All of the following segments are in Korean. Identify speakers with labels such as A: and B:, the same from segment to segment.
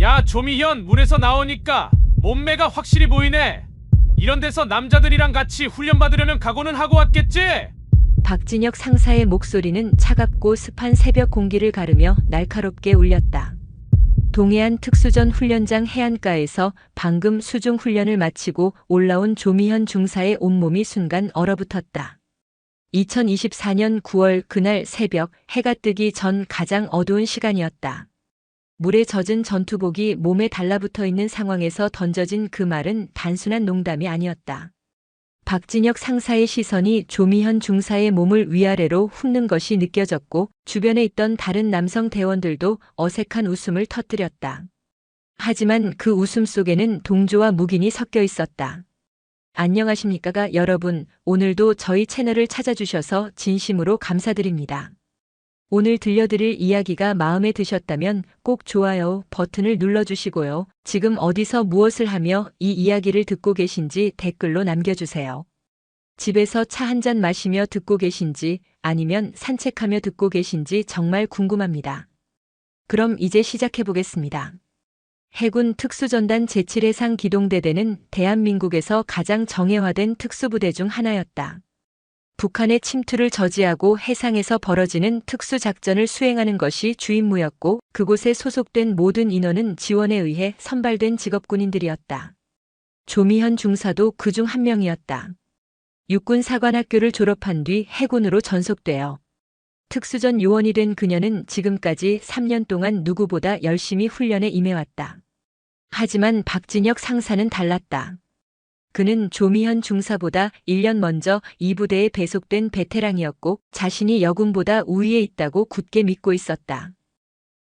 A: 야, 조미현, 물에서 나오니까 몸매가 확실히 보이네. 이런 데서 남자들이랑 같이 훈련 받으려면 각오는 하고 왔겠지?
B: 박진혁 상사의 목소리는 차갑고 습한 새벽 공기를 가르며 날카롭게 울렸다. 동해안 특수전 훈련장 해안가에서 방금 수중 훈련을 마치고 올라온 조미현 중사의 온몸이 순간 얼어붙었다. 2024년 9월 그날 새벽 해가 뜨기 전 가장 어두운 시간이었다. 물에 젖은 전투복이 몸에 달라붙어 있는 상황에서 던져진 그 말은 단순한 농담이 아니었다. 박진혁 상사의 시선이 조미현 중사의 몸을 위아래로 훑는 것이 느껴졌고 주변에 있던 다른 남성 대원들도 어색한 웃음을 터뜨렸다. 하지만 그 웃음 속에는 동조와 묵인이 섞여 있었다. 안녕하십니까 여러분, 오늘도 저희 채널을 찾아주셔서 진심으로 감사드립니다. 오늘 들려드릴 이야기가 마음에 드셨다면 꼭 좋아요 버튼을 눌러주시고요. 지금 어디서 무엇을 하며 이 이야기를 듣고 계신지 댓글로 남겨주세요. 집에서 차 한 잔 마시며 듣고 계신지 아니면 산책하며 듣고 계신지 정말 궁금합니다. 그럼 이제 시작해보겠습니다. 해군 특수전단 제7해상 기동대대는 대한민국에서 가장 정예화된 특수부대 중 하나였다. 북한의 침투를 저지하고 해상에서 벌어지는 특수작전을 수행하는 것이 주임무였고 그곳에 소속된 모든 인원은 지원에 의해 선발된 직업군인들이었다. 조미현 중사도 그중 한 명이었다. 육군사관학교를 졸업한 뒤 해군으로 전속되어 특수전 요원이 된 그녀는 지금까지 3년 동안 누구보다 열심히 훈련에 임해왔다. 하지만 박진혁 상사는 달랐다. 그는 조미현 중사보다 1년 먼저 이 부대에 배속된 베테랑이었고 자신이 여군보다 우위에 있다고 굳게 믿고 있었다.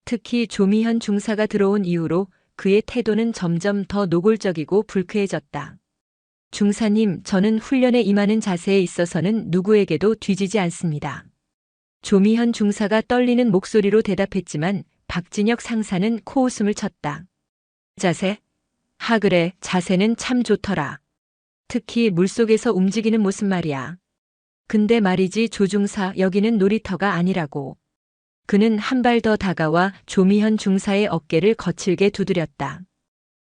B: 특히 조미현 중사가 들어온 이후로 그의 태도는 점점 더 노골적이고 불쾌해졌다. 중사님, 저는 훈련에 임하는 자세에 있어서는 누구에게도 뒤지지 않습니다. 조미현 중사가 떨리는 목소리로 대답했지만 박진혁 상사는 코웃음을 쳤다. 자세? 하 그래, 자세는 참 좋더라. 특히 물속에서 움직이는 모습 말이야. 근데 말이지 조중사, 여기는 놀이터가 아니라고. 그는 한 발 더 다가와 조미현 중사의 어깨를 거칠게 두드렸다.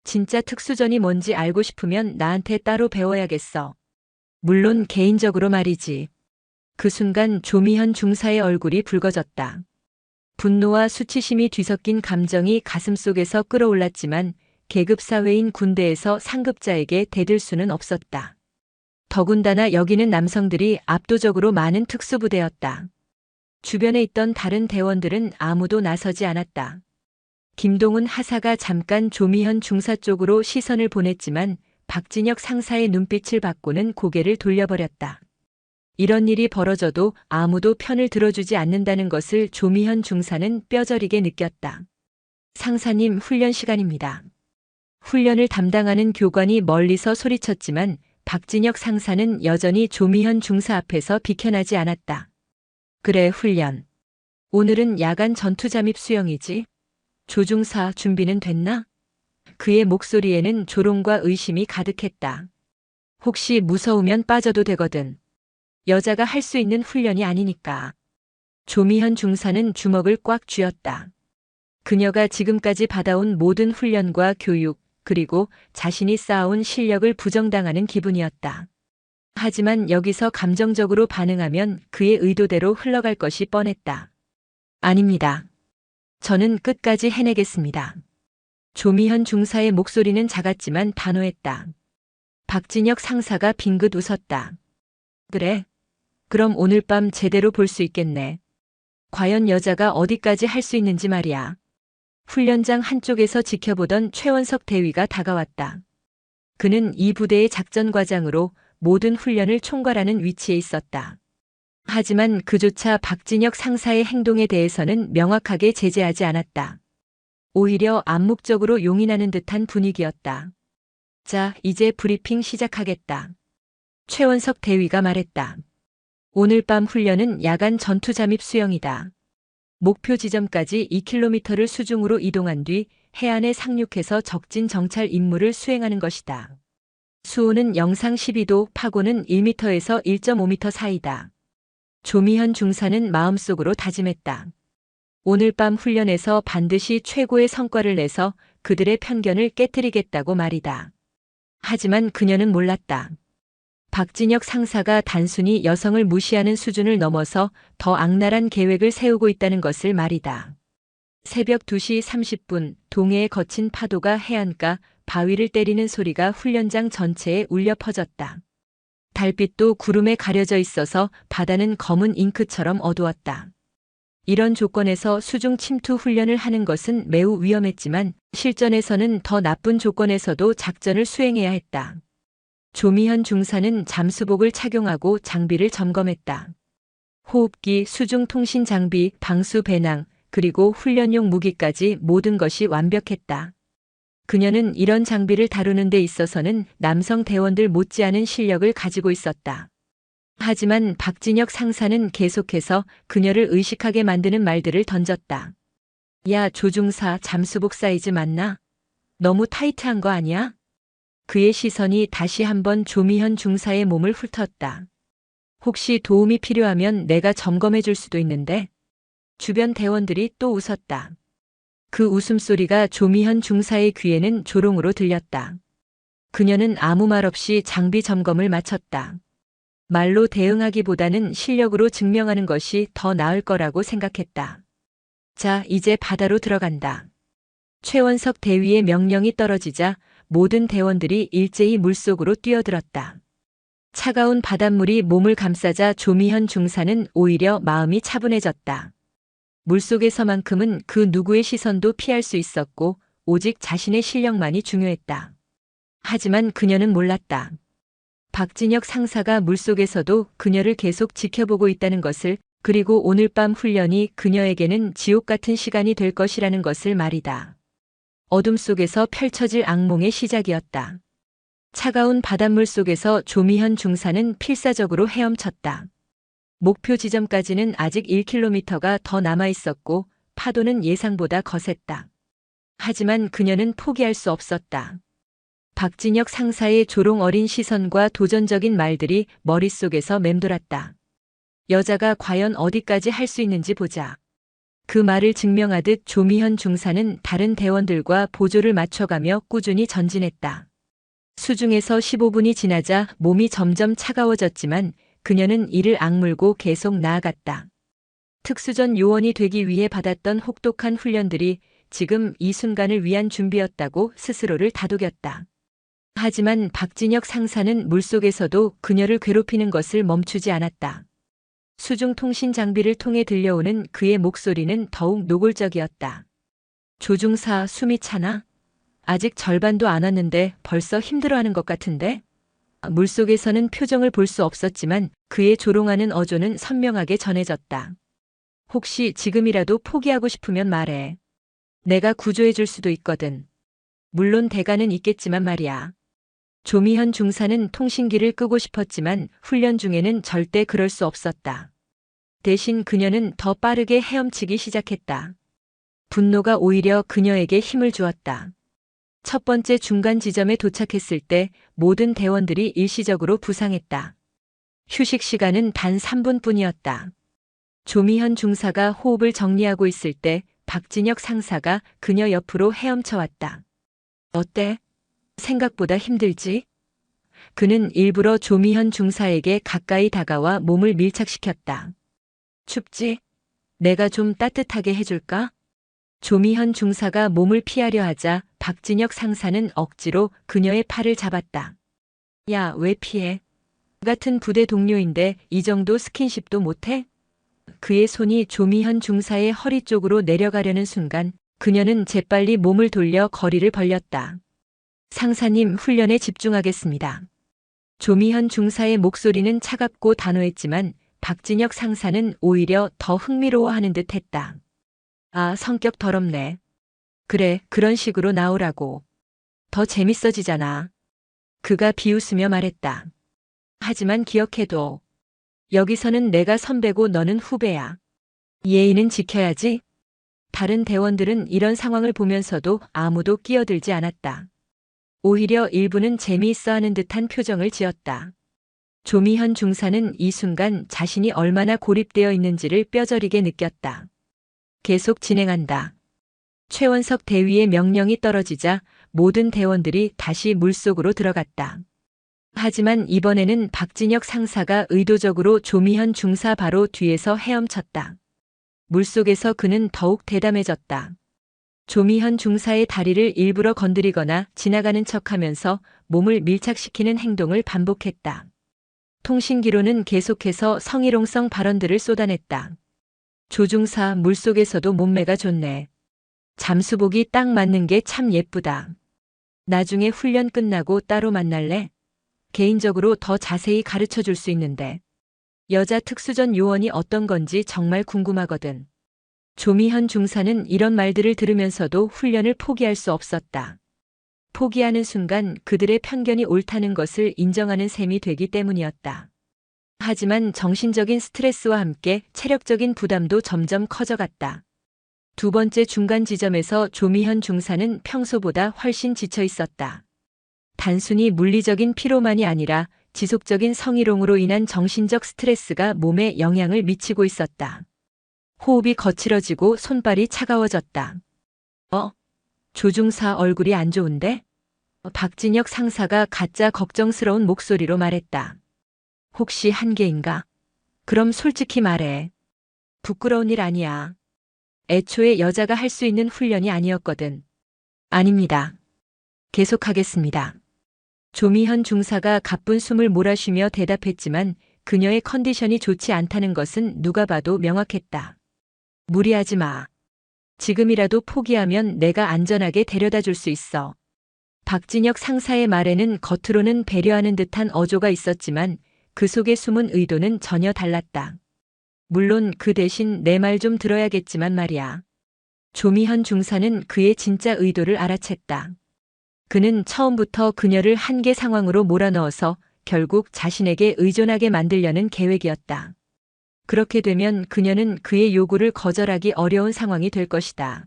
B: 진짜 특수전이 뭔지 알고 싶으면 나한테 따로 배워야겠어. 물론 개인적으로 말이지. 그 순간 조미현 중사의 얼굴이 붉어졌다. 분노와 수치심이 뒤섞인 감정이 가슴속에서 끌어올랐지만 계급사회인 군대에서 상급자에게 대들 수는 없었다. 더군다나 여기는 남성들이 압도적으로 많은 특수부대였다. 주변에 있던 다른 대원들은 아무도 나서지 않았다. 김동훈 하사가 잠깐 조미현 중사 쪽으로 시선을 보냈지만 박진혁 상사의 눈빛을 받고는 고개를 돌려버렸다. 이런 일이 벌어져도 아무도 편을 들어주지 않는다는 것을 조미현 중사는 뼈저리게 느꼈다. 상사님, 훈련 시간입니다. 훈련을 담당하는 교관이 멀리서 소리쳤지만 박진혁 상사는 여전히 조미현 중사 앞에서 비켜나지 않았다. 그래, 훈련. 오늘은 야간 전투 잠입 수영이지? 조중사, 준비는 됐나? 그의 목소리에는 조롱과 의심이 가득했다. 혹시 무서우면 빠져도 되거든. 여자가 할 수 있는 훈련이 아니니까. 조미현 중사는 주먹을 꽉 쥐었다. 그녀가 지금까지 받아온 모든 훈련과 교육, 그리고 자신이 쌓아온 실력을 부정당하는 기분이었다. 하지만 여기서 감정적으로 반응하면 그의 의도대로 흘러갈 것이 뻔했다. 아닙니다. 저는 끝까지 해내겠습니다. 조미현 중사의 목소리는 작았지만 단호했다. 박진혁 상사가 빙긋 웃었다. 그래? 그럼 오늘 밤 제대로 볼 수 있겠네. 과연 여자가 어디까지 할 수 있는지 말이야. 훈련장 한쪽에서 지켜보던 최원석 대위가 다가왔다. 그는 이 부대의 작전과장으로 모든 훈련을 총괄하는 위치에 있었다. 하지만 그조차 박진혁 상사의 행동에 대해서는 명확하게 제재하지 않았다. 오히려 암묵적으로 용인하는 듯한 분위기였다. 자, 이제 브리핑 시작하겠다. 최원석 대위가 말했다. 오늘 밤 훈련은 야간 전투 잠입 수영이다. 목표 지점까지 2km를 수중으로 이동한 뒤 해안에 상륙해서 적진 정찰 임무를 수행하는 것이다. 수온은 영상 12도, 파고는 1m에서 1.5m 사이다. 조미현 중사는 마음속으로 다짐했다. 오늘 밤 훈련에서 반드시 최고의 성과를 내서 그들의 편견을 깨뜨리겠다고 말이다. 하지만 그녀는 몰랐다. 박진혁 상사가 단순히 여성을 무시하는 수준을 넘어서 더 악랄한 계획을 세우고 있다는 것을 말이다. 새벽 2시 30분 동해의 거친 파도가 해안가 바위를 때리는 소리가 훈련장 전체에 울려 퍼졌다. 달빛도 구름에 가려져 있어서 바다는 검은 잉크처럼 어두웠다. 이런 조건에서 수중 침투 훈련을 하는 것은 매우 위험했지만 실전에서는 더 나쁜 조건에서도 작전을 수행해야 했다. 조미현 중사는 잠수복을 착용하고 장비를 점검했다. 호흡기, 수중 통신 장비, 방수 배낭, 그리고 훈련용 무기까지 모든 것이 완벽했다. 그녀는 이런 장비를 다루는 데 있어서는 남성 대원들 못지않은 실력을 가지고 있었다. 하지만 박진혁 상사는 계속해서 그녀를 의식하게 만드는 말들을 던졌다. 야, 조중사 잠수복 사이즈 맞나? 너무 타이트한 거 아니야? 그의 시선이 다시 한번 조미현 중사의 몸을 훑었다. 혹시 도움이 필요하면 내가 점검해 줄 수도 있는데. 주변 대원들이 또 웃었다. 그 웃음소리가 조미현 중사의 귀에는 조롱으로 들렸다. 그녀는 아무 말 없이 장비 점검을 마쳤다. 말로 대응하기보다는 실력으로 증명하는 것이 더 나을 거라고 생각했다. 자, 이제 바다로 들어간다. 최원석 대위의 명령이 떨어지자 모든 대원들이 일제히 물속으로 뛰어들었다. 차가운 바닷물이 몸을 감싸자 조미현 중사는 오히려 마음이 차분해졌다. 물속에서만큼은 그 누구의 시선도 피할 수 있었고 오직 자신의 실력만이 중요했다. 하지만 그녀는 몰랐다. 박진혁 상사가 물속에서도 그녀를 계속 지켜보고 있다는 것을, 그리고 오늘 밤 훈련이 그녀에게는 지옥 같은 시간이 될 것이라는 것을 말이다. 어둠 속에서 펼쳐질 악몽의 시작이었다. 차가운 바닷물 속에서 조미현 중사는 필사적으로 헤엄쳤다. 목표 지점까지는 아직 1km가 더 남아 있었고 파도는 예상보다 거셌다. 하지만 그녀는 포기할 수 없었다. 박진혁 상사의 조롱 어린 시선과 도전적인 말들이 머릿속에서 맴돌았다. 여자가 과연 어디까지 할 수 있는지 보자. 그 말을 증명하듯 조미현 중사는 다른 대원들과 보조를 맞춰가며 꾸준히 전진했다. 수중에서 15분이 지나자 몸이 점점 차가워졌지만 그녀는 이를 악물고 계속 나아갔다. 특수전 요원이 되기 위해 받았던 혹독한 훈련들이 지금 이 순간을 위한 준비였다고 스스로를 다독였다. 하지만 박진혁 상사는 물속에서도 그녀를 괴롭히는 것을 멈추지 않았다. 수중 통신 장비를 통해 들려오는 그의 목소리는 더욱 노골적이었다. 조중사, 숨이 차나? 아직 절반도 안 왔는데 벌써 힘들어하는 것 같은데? 물속에서는 표정을 볼 수 없었지만 그의 조롱하는 어조는 선명하게 전해졌다. 혹시 지금이라도 포기하고 싶으면 말해. 내가 구조해 줄 수도 있거든. 물론 대가는 있겠지만 말이야. 조미현 중사는 통신기를 끄고 싶었지만 훈련 중에는 절대 그럴 수 없었다. 대신 그녀는 더 빠르게 헤엄치기 시작했다. 분노가 오히려 그녀에게 힘을 주었다. 첫 번째 중간 지점에 도착했을 때 모든 대원들이 일시적으로 부상했다. 휴식 시간은 단 3분뿐이었다. 조미현 중사가 호흡을 정리하고 있을 때 박진혁 상사가 그녀 옆으로 헤엄쳐왔다. 어때? 생각보다 힘들지? 그는 일부러 조미현 중사에게 가까이 다가와 몸을 밀착시켰다. 춥지? 내가 좀 따뜻하게 해줄까? 조미현 중사가 몸을 피하려 하자 박진혁 상사는 억지로 그녀의 팔을 잡았다. 야, 왜 피해? 같은 부대 동료인데 이 정도 스킨십도 못해? 그의 손이 조미현 중사의 허리 쪽으로 내려가려는 순간 그녀는 재빨리 몸을 돌려 거리를 벌렸다. 상사님, 훈련에 집중하겠습니다. 조미현 중사의 목소리는 차갑고 단호했지만 박진혁 상사는 오히려 더 흥미로워하는 듯 했다. 아, 성격 더럽네. 그래, 그런 식으로 나오라고. 더 재밌어지잖아. 그가 비웃으며 말했다. 하지만 기억해둬. 여기서는 내가 선배고 너는 후배야. 예의는 지켜야지. 다른 대원들은 이런 상황을 보면서도 아무도 끼어들지 않았다. 오히려 일부는 재미있어하는 듯한 표정을 지었다. 조미현 중사는 이 순간 자신이 얼마나 고립되어 있는지를 뼈저리게 느꼈다. 계속 진행한다. 최원석 대위의 명령이 떨어지자 모든 대원들이 다시 물속으로 들어갔다. 하지만 이번에는 박진혁 상사가 의도적으로 조미현 중사 바로 뒤에서 헤엄쳤다. 물속에서 그는 더욱 대담해졌다. 조미현 중사의 다리를 일부러 건드리거나 지나가는 척하면서 몸을 밀착시키는 행동을 반복했다. 통신기로는 계속해서 성희롱성 발언들을 쏟아냈다. 조중사 물속에서도 몸매가 좋네. 잠수복이 딱 맞는 게 참 예쁘다. 나중에 훈련 끝나고 따로 만날래? 개인적으로 더 자세히 가르쳐 줄 수 있는데. 여자 특수전 요원이 어떤 건지 정말 궁금하거든. 조미현 중사는 이런 말들을 들으면서도 훈련을 포기할 수 없었다. 포기하는 순간 그들의 편견이 옳다는 것을 인정하는 셈이 되기 때문이었다. 하지만 정신적인 스트레스와 함께 체력적인 부담도 점점 커져갔다. 두 번째 중간 지점에서 조미현 중사는 평소보다 훨씬 지쳐 있었다. 단순히 물리적인 피로만이 아니라 지속적인 성희롱으로 인한 정신적 스트레스가 몸에 영향을 미치고 있었다. 호흡이 거칠어지고 손발이 차가워졌다. 조중사 얼굴이 안 좋은데? 박진혁 상사가 가짜 걱정스러운 목소리로 말했다. 혹시 한계인가? 그럼 솔직히 말해. 부끄러운 일 아니야. 애초에 여자가 할 수 있는 훈련이 아니었거든. 아닙니다. 계속하겠습니다. 조미현 중사가 가쁜 숨을 몰아쉬며 대답했지만 그녀의 컨디션이 좋지 않다는 것은 누가 봐도 명확했다. 무리하지 마. 지금이라도 포기하면 내가 안전하게 데려다 줄 수 있어. 박진혁 상사의 말에는 겉으로는 배려하는 듯한 어조가 있었지만 그 속에 숨은 의도는 전혀 달랐다. 물론 그 대신 내 말 좀 들어야겠지만 말이야. 조미현 중사는 그의 진짜 의도를 알아챘다. 그는 처음부터 그녀를 한계 상황으로 몰아넣어서 결국 자신에게 의존하게 만들려는 계획이었다. 그렇게 되면 그녀는 그의 요구를 거절하기 어려운 상황이 될 것이다.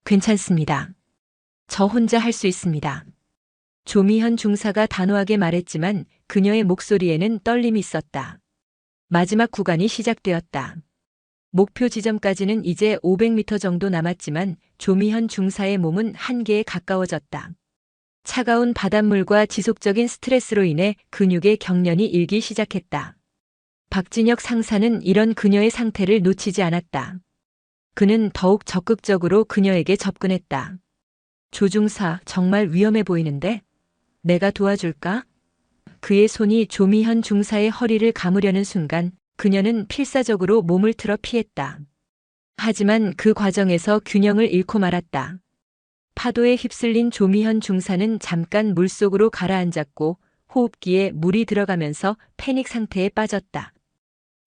B: 괜찮습니다. 저 혼자 할 수 있습니다. 조미현 중사가 단호하게 말했지만 그녀의 목소리에는 떨림이 있었다. 마지막 구간이 시작되었다. 목표 지점까지는 이제 500m 정도 남았지만 조미현 중사의 몸은 한계에 가까워졌다. 차가운 바닷물과 지속적인 스트레스로 인해 근육의 경련이 일기 시작했다. 박진혁 상사는 이런 그녀의 상태를 놓치지 않았다. 그는 더욱 적극적으로 그녀에게 접근했다. 조중사, 정말 위험해 보이는데? 내가 도와줄까? 그의 손이 조미현 중사의 허리를 감으려는 순간 그녀는 필사적으로 몸을 틀어 피했다. 하지만 그 과정에서 균형을 잃고 말았다. 파도에 휩쓸린 조미현 중사는 잠깐 물속으로 가라앉았고 호흡기에 물이 들어가면서 패닉 상태에 빠졌다.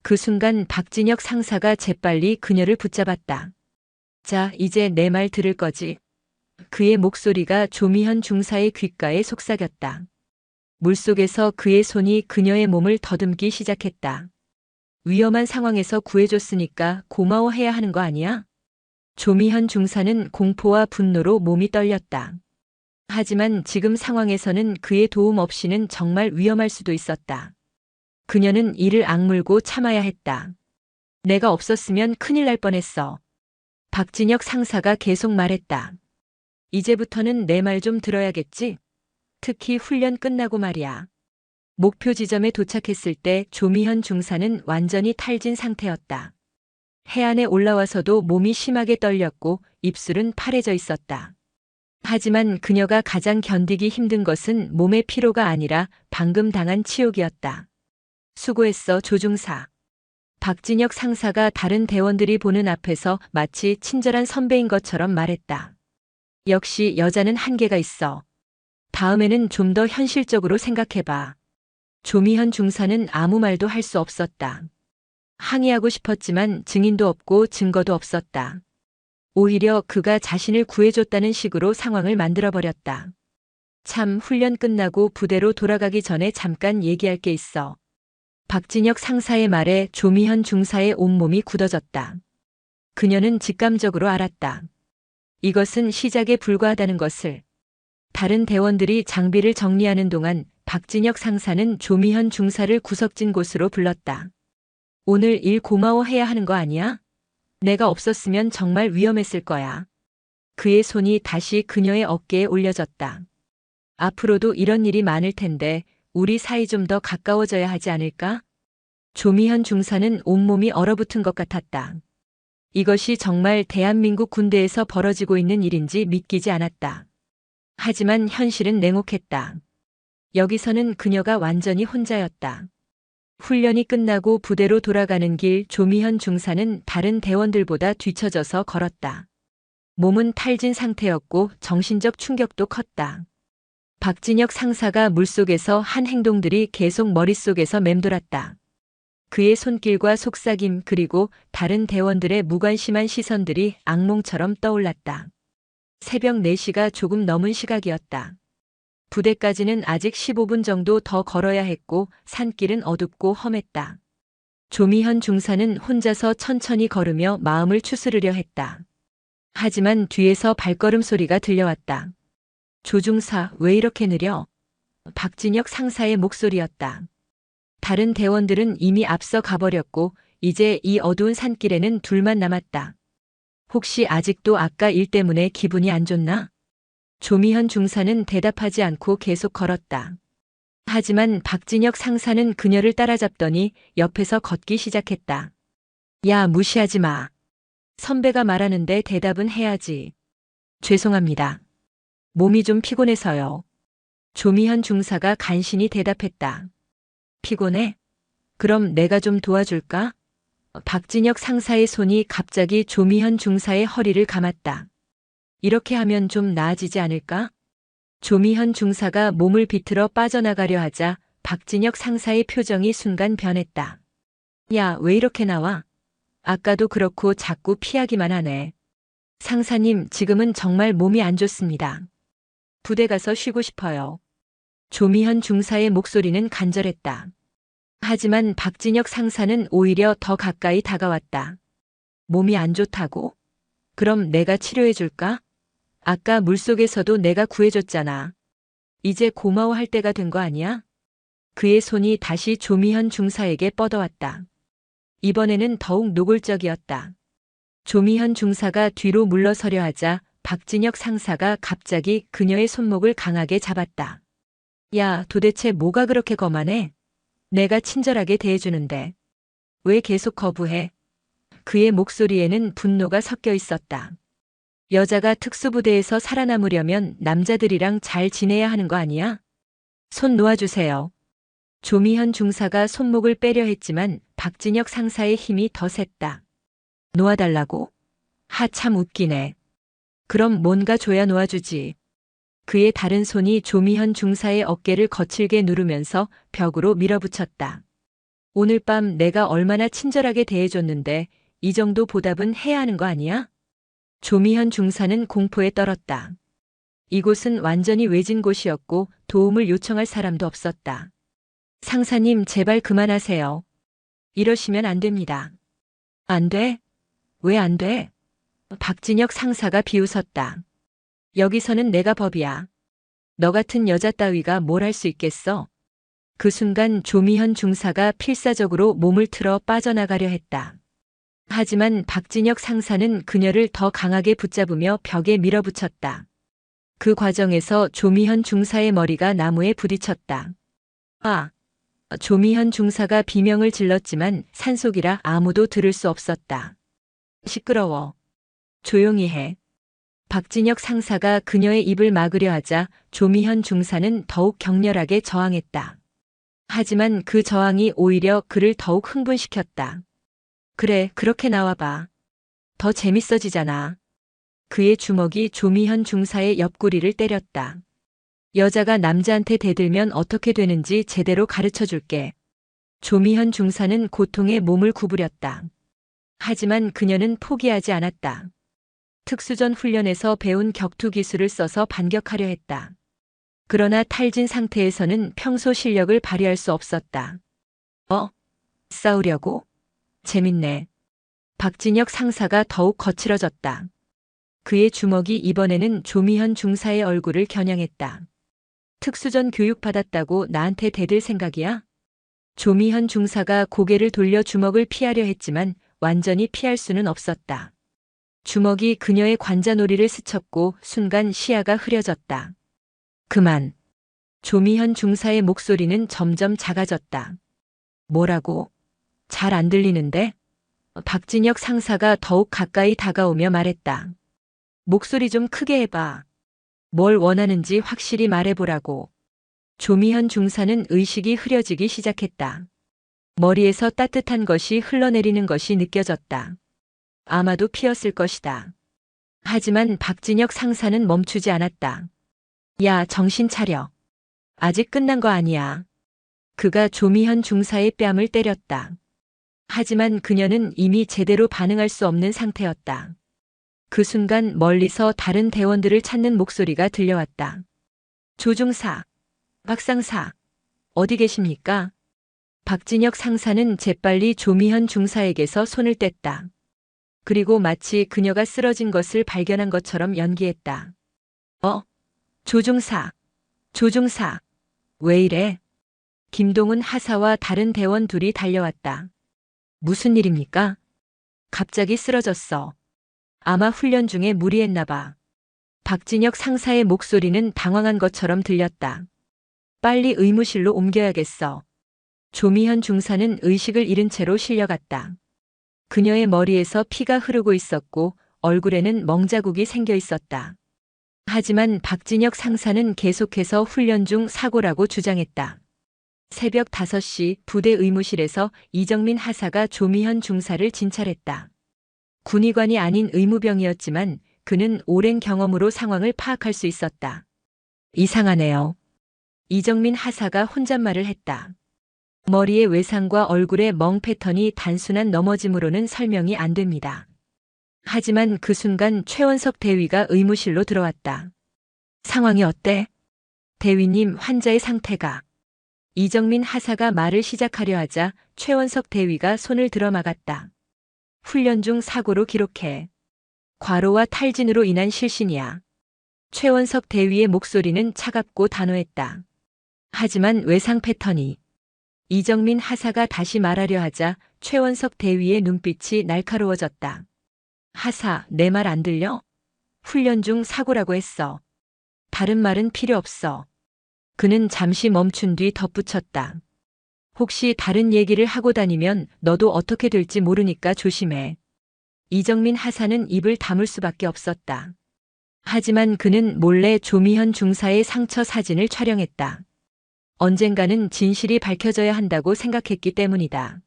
B: 그 순간 박진혁 상사가 재빨리 그녀를 붙잡았다. 자, 이제 내 말 들을 거지? 그의 목소리가 조미현 중사의 귓가에 속삭였다. 물속에서 그의 손이 그녀의 몸을 더듬기 시작했다. 위험한 상황에서 구해줬으니까 고마워해야 하는 거 아니야? 조미현 중사는 공포와 분노로 몸이 떨렸다. 하지만 지금 상황에서는 그의 도움 없이는 정말 위험할 수도 있었다. 그녀는 이를 악물고 참아야 했다. 내가 없었으면 큰일 날 뻔했어. 박진혁 상사가 계속 말했다. 이제부터는 내 말 좀 들어야겠지? 특히 훈련 끝나고 말이야. 목표 지점에 도착했을 때 조미현 중사는 완전히 탈진 상태였다. 해안에 올라와서도 몸이 심하게 떨렸고 입술은 파래져 있었다. 하지만 그녀가 가장 견디기 힘든 것은 몸의 피로가 아니라 방금 당한 치욕이었다. 수고했어, 조중사. 박진혁 상사가 다른 대원들이 보는 앞에서 마치 친절한 선배인 것처럼 말했다. 역시 여자는 한계가 있어. 다음에는 좀 더 현실적으로 생각해봐. 조미현 중사는 아무 말도 할 수 없었다. 항의하고 싶었지만 증인도 없고 증거도 없었다. 오히려 그가 자신을 구해줬다는 식으로 상황을 만들어버렸다. 참, 훈련 끝나고 부대로 돌아가기 전에 잠깐 얘기할 게 있어. 박진혁 상사의 말에 조미현 중사의 온몸이 굳어졌다. 그녀는 직감적으로 알았다. 이것은 시작에 불과하다는 것을. 다른 대원들이 장비를 정리하는 동안 박진혁 상사는 조미현 중사를 구석진 곳으로 불렀다. 오늘 일 고마워해야 하는 거 아니야? 내가 없었으면 정말 위험했을 거야. 그의 손이 다시 그녀의 어깨에 올려졌다. 앞으로도 이런 일이 많을 텐데 우리 사이 좀 더 가까워져야 하지 않을까? 조미현 중사는 온몸이 얼어붙은 것 같았다. 이것이 정말 대한민국 군대에서 벌어지고 있는 일인지 믿기지 않았다. 하지만 현실은 냉혹했다. 여기서는 그녀가 완전히 혼자였다. 훈련이 끝나고 부대로 돌아가는 길 조미현 중사는 다른 대원들보다 뒤처져서 걸었다. 몸은 탈진 상태였고 정신적 충격도 컸다. 박진혁 상사가 물속에서 한 행동들이 계속 머릿속에서 맴돌았다. 그의 손길과 속삭임 그리고 다른 대원들의 무관심한 시선들이 악몽처럼 떠올랐다. 새벽 4시가 조금 넘은 시각이었다. 부대까지는 아직 15분 정도 더 걸어야 했고 산길은 어둡고 험했다. 조미현 중사는 혼자서 천천히 걸으며 마음을 추스르려 했다. 하지만 뒤에서 발걸음 소리가 들려왔다. 조중사, 왜 이렇게 느려? 박진혁 상사의 목소리였다. 다른 대원들은 이미 앞서 가버렸고 이제 이 어두운 산길에는 둘만 남았다. 혹시 아직도 아까 일 때문에 기분이 안 좋나? 조미현 중사는 대답하지 않고 계속 걸었다. 하지만 박진혁 상사는 그녀를 따라잡더니 옆에서 걷기 시작했다. 야, 무시하지 마. 선배가 말하는데 대답은 해야지. 죄송합니다. 몸이 좀 피곤해서요. 조미현 중사가 간신히 대답했다. 피곤해? 그럼 내가 좀 도와줄까? 박진혁 상사의 손이 갑자기 조미현 중사의 허리를 감았다. 이렇게 하면 좀 나아지지 않을까? 조미현 중사가 몸을 비틀어 빠져나가려 하자 박진혁 상사의 표정이 순간 변했다. 야, 왜 이렇게 나와? 아까도 그렇고 자꾸 피하기만 하네. 상사님, 지금은 정말 몸이 안 좋습니다. 부대 가서 쉬고 싶어요. 조미현 중사의 목소리는 간절했다. 하지만 박진혁 상사는 오히려 더 가까이 다가왔다. 몸이 안 좋다고? 그럼 내가 치료해 줄까? 아까 물속에서도 내가 구해줬잖아. 이제 고마워할 때가 된 거 아니야? 그의 손이 다시 조미현 중사에게 뻗어왔다. 이번에는 더욱 노골적이었다. 조미현 중사가 뒤로 물러서려 하자 박진혁 상사가 갑자기 그녀의 손목을 강하게 잡았다. 야, 도대체 뭐가 그렇게 거만해? 내가 친절하게 대해주는데. 왜 계속 거부해? 그의 목소리에는 분노가 섞여 있었다. 여자가 특수부대에서 살아남으려면 남자들이랑 잘 지내야 하는 거 아니야? 손 놓아주세요. 조미현 중사가 손목을 빼려 했지만 박진혁 상사의 힘이 더 셌다. 놓아달라고? 하, 참 웃기네. 그럼 뭔가 줘야 놓아주지. 그의 다른 손이 조미현 중사의 어깨를 거칠게 누르면서 벽으로 밀어붙였다. 오늘 밤 내가 얼마나 친절하게 대해줬는데 이 정도 보답은 해야 하는 거 아니야? 조미현 중사는 공포에 떨었다. 이곳은 완전히 외진 곳이었고 도움을 요청할 사람도 없었다. 상사님, 제발 그만하세요. 이러시면 안 됩니다. 안 돼? 왜 안 돼? 박진혁 상사가 비웃었다. 여기서는 내가 법이야. 너 같은 여자 따위가 뭘 할 수 있겠어? 그 순간 조미현 중사가 필사적으로 몸을 틀어 빠져나가려 했다. 하지만 박진혁 상사는 그녀를 더 강하게 붙잡으며 벽에 밀어붙였다. 그 과정에서 조미현 중사의 머리가 나무에 부딪혔다. 아! 조미현 중사가 비명을 질렀지만 산속이라 아무도 들을 수 없었다. 시끄러워. 조용히 해. 박진혁 상사가 그녀의 입을 막으려 하자 조미현 중사는 더욱 격렬하게 저항했다. 하지만 그 저항이 오히려 그를 더욱 흥분시켰다. 그래, 그렇게 나와봐. 더 재밌어지잖아. 그의 주먹이 조미현 중사의 옆구리를 때렸다. 여자가 남자한테 대들면 어떻게 되는지 제대로 가르쳐 줄게. 조미현 중사는 고통에 몸을 구부렸다. 하지만 그녀는 포기하지 않았다. 특수전 훈련에서 배운 격투 기술을 써서 반격하려 했다. 그러나 탈진 상태에서는 평소 실력을 발휘할 수 없었다. 싸우려고? 재밌네. 박진혁 상사가 더욱 거칠어졌다. 그의 주먹이 이번에는 조미현 중사의 얼굴을 겨냥했다. 특수전 교육받았다고 나한테 대들 생각이야? 조미현 중사가 고개를 돌려 주먹을 피하려 했지만 완전히 피할 수는 없었다. 주먹이 그녀의 관자놀이를 스쳤고 순간 시야가 흐려졌다. 그만. 조미현 중사의 목소리는 점점 작아졌다. 뭐라고? 잘 안 들리는데? 박진혁 상사가 더욱 가까이 다가오며 말했다. 목소리 좀 크게 해봐. 뭘 원하는지 확실히 말해보라고. 조미현 중사는 의식이 흐려지기 시작했다. 머리에서 따뜻한 것이 흘러내리는 것이 느껴졌다. 아마도 피었을 것이다. 하지만 박진혁 상사는 멈추지 않았다. 야, 정신 차려. 아직 끝난 거 아니야. 그가 조미현 중사의 뺨을 때렸다. 하지만 그녀는 이미 제대로 반응할 수 없는 상태였다. 그 순간 멀리서 다른 대원들을 찾는 목소리가 들려왔다. 조중사, 박상사, 어디 계십니까? 박진혁 상사는 재빨리 조미현 중사에게서 손을 뗐다. 그리고 마치 그녀가 쓰러진 것을 발견한 것처럼 연기했다. 조중사, 조중사, 왜 이래? 김동훈 하사와 다른 대원 둘이 달려왔다. 무슨 일입니까? 갑자기 쓰러졌어. 아마 훈련 중에 무리했나 봐. 박진혁 상사의 목소리는 당황한 것처럼 들렸다. 빨리 의무실로 옮겨야겠어. 조미현 중사는 의식을 잃은 채로 실려갔다. 그녀의 머리에서 피가 흐르고 있었고 얼굴에는 멍자국이 생겨 있었다. 하지만 박진혁 상사는 계속해서 훈련 중 사고라고 주장했다. 새벽 5시 부대 의무실에서 이정민 하사가 조미현 중사를 진찰했다. 군의관이 아닌 의무병이었지만 그는 오랜 경험으로 상황을 파악할 수 있었다. 이상하네요. 이정민 하사가 혼잣말을 했다. 머리의 외상과 얼굴의 멍 패턴이 단순한 넘어짐으로는 설명이 안 됩니다. 하지만 그 순간 최원석 대위가 의무실로 들어왔다. 상황이 어때? 대위님, 환자의 상태가. 이정민 하사가 말을 시작하려 하자 최원석 대위가 손을 들어 막았다. 훈련 중 사고로 기록해. 과로와 탈진으로 인한 실신이야. 최원석 대위의 목소리는 차갑고 단호했다. 하지만 외상 패턴이. 이정민 하사가 다시 말하려 하자 최원석 대위의 눈빛이 날카로워졌다. 하사, 내 말 안 들려? 훈련 중 사고라고 했어. 다른 말은 필요 없어. 그는 잠시 멈춘 뒤 덧붙였다. 혹시 다른 얘기를 하고 다니면 너도 어떻게 될지 모르니까 조심해. 이정민 하사는 입을 다물 수밖에 없었다. 하지만 그는 몰래 조미현 중사의 상처 사진을 촬영했다. 언젠가는 진실이 밝혀져야 한다고 생각했기 때문이다.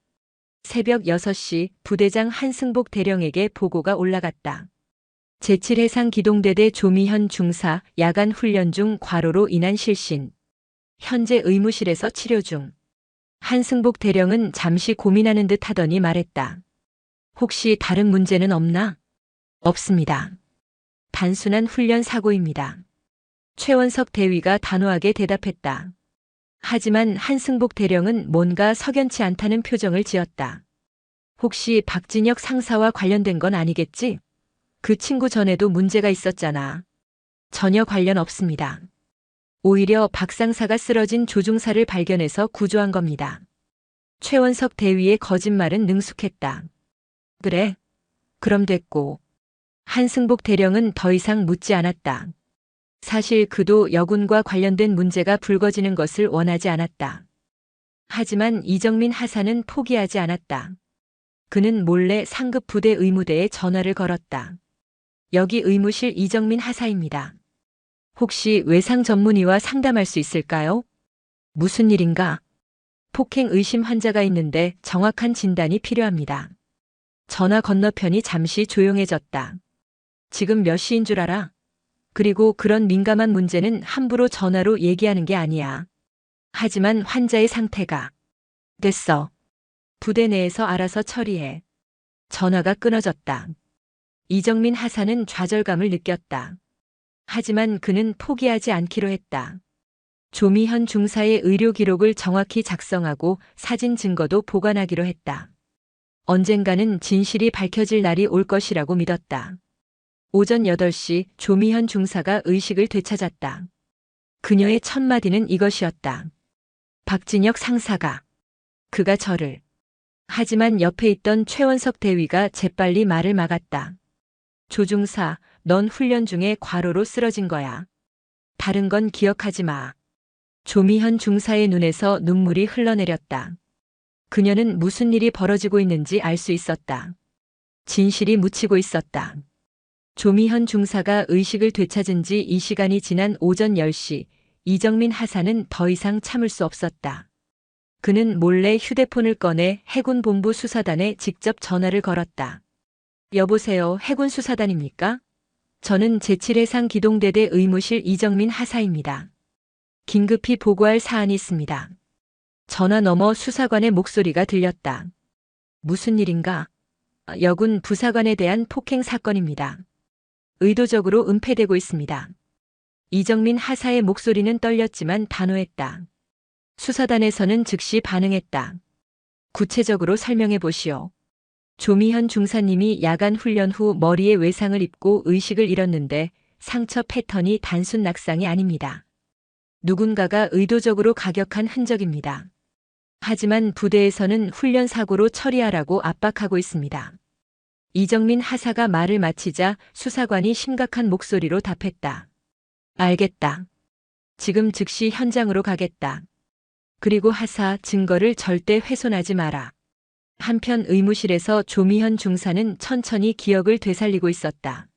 B: 새벽 6시 부대장 한승복 대령에게 보고가 올라갔다. 제7해상 기동대대 조미현 중사 야간 훈련 중 과로로 인한 실신. 현재 의무실에서 치료 중. 한승복 대령은 잠시 고민하는 듯 하더니 말했다. 혹시 다른 문제는 없나? 없습니다. 단순한 훈련 사고입니다. 최원석 대위가 단호하게 대답했다. 하지만 한승복 대령은 뭔가 석연치 않다는 표정을 지었다. 혹시 박진혁 상사와 관련된 건 아니겠지? 그 친구 전에도 문제가 있었잖아. 전혀 관련 없습니다. 오히려 박 상사가 쓰러진 조중사를 발견해서 구조한 겁니다. 최원석 대위의 거짓말은 능숙했다. 그래? 그럼 됐고. 한승복 대령은 더 이상 묻지 않았다. 사실 그도 여군과 관련된 문제가 불거지는 것을 원하지 않았다. 하지만 이정민 하사는 포기하지 않았다. 그는 몰래 상급 부대 의무대에 전화를 걸었다. 여기 의무실 이정민 하사입니다. 혹시 외상 전문의와 상담할 수 있을까요? 무슨 일인가? 폭행 의심 환자가 있는데 정확한 진단이 필요합니다. 전화 건너편이 잠시 조용해졌다. 지금 몇 시인 줄 알아? 그리고 그런 민감한 문제는 함부로 전화로 얘기하는 게 아니야. 하지만 환자의 상태가. 됐어. 부대 내에서 알아서 처리해. 전화가 끊어졌다. 이정민 하사는 좌절감을 느꼈다. 하지만 그는 포기하지 않기로 했다. 조미현 중사의 의료 기록을 정확히 작성하고 사진 증거도 보관하기로 했다. 언젠가는 진실이 밝혀질 날이 올 것이라고 믿었다. 오전 8시 조미현 중사가 의식을 되찾았다. 그녀의 첫 마디는 이것이었다. 박진혁 상사가. 그가 저를. 하지만 옆에 있던 최원석 대위가 재빨리 말을 막았다. 조중사, 넌 훈련 중에 과로로 쓰러진 거야. 다른 건 기억하지 마. 조미현 중사의 눈에서 눈물이 흘러내렸다. 그녀는 무슨 일이 벌어지고 있는지 알 수 있었다. 진실이 묻히고 있었다. 조미현 중사가 의식을 되찾은 지 이 시간이 지난 오전 10시, 이정민 하사는 더 이상 참을 수 없었다. 그는 몰래 휴대폰을 꺼내 해군본부 수사단에 직접 전화를 걸었다. 여보세요, 해군 수사단입니까? 저는 제7해상 기동대대 의무실 이정민 하사입니다. 긴급히 보고할 사안이 있습니다. 전화 너머 수사관의 목소리가 들렸다. 무슨 일인가? 여군 부사관에 대한 폭행 사건입니다. 의도적으로 은폐되고 있습니다. 이정민 하사의 목소리는 떨렸지만 단호했다. 수사단에서는 즉시 반응했다. 구체적으로 설명해 보시오. 조미현 중사님이 야간 훈련 후 머리에 외상을 입고 의식을 잃었는데 상처 패턴이 단순 낙상이 아닙니다. 누군가가 의도적으로 가격한 흔적입니다. 하지만 부대에서는 훈련 사고로 처리하라고 압박하고 있습니다. 이정민 하사가 말을 마치자 수사관이 심각한 목소리로 답했다. 알겠다. 지금 즉시 현장으로 가겠다. 그리고 하사, 증거를 절대 훼손하지 마라. 한편 의무실에서 조미현 중사는 천천히 기억을 되살리고 있었다.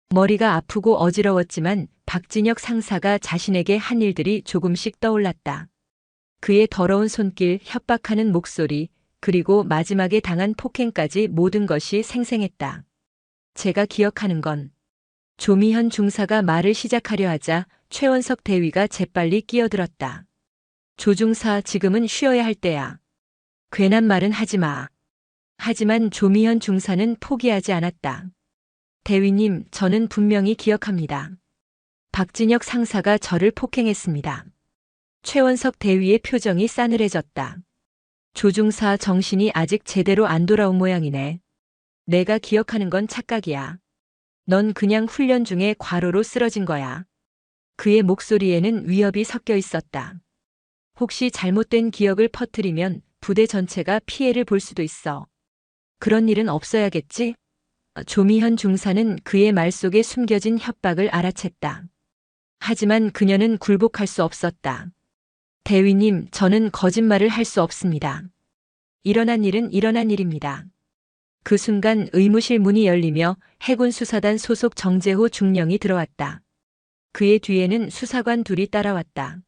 B: 머리가 아프고 어지러웠지만 박진혁 상사가 자신에게 한 일들이 조금씩 떠올랐다. 그의 더러운 손길, 협박하는 목소리, 그리고 마지막에 당한 폭행까지 모든 것이 생생했다. 제가 기억하는 건 조미현 중사가 말을 시작하려 하자 최원석 대위가 재빨리 끼어들었다. 조중사, 지금은 쉬어야 할 때야. 괜한 말은 하지 마. 하지만 조미현 중사는 포기하지 않았다. 대위님, 저는 분명히 기억합니다. 박진혁 상사가 저를 폭행했습니다. 최원석 대위의 표정이 싸늘해졌다. 조중사, 정신이 아직 제대로 안 돌아온 모양이네. 내가 기억하는 건 착각이야. 넌 그냥 훈련 중에 과로로 쓰러진 거야. 그의 목소리에는 위협이 섞여 있었다. 혹시 잘못된 기억을 퍼뜨리면 부대 전체가 피해를 볼 수도 있어. 그런 일은 없어야겠지? 조미현 중사는 그의 말 속에 숨겨진 협박을 알아챘다. 하지만 그녀는 굴복할 수 없었다. 대위님, 저는 거짓말을 할 수 없습니다. 일어난 일은 일어난 일입니다. 그 순간 의무실 문이 열리며 해군 수사단 소속 정재호 중령이 들어왔다. 그의 뒤에는 수사관 둘이 따라왔다.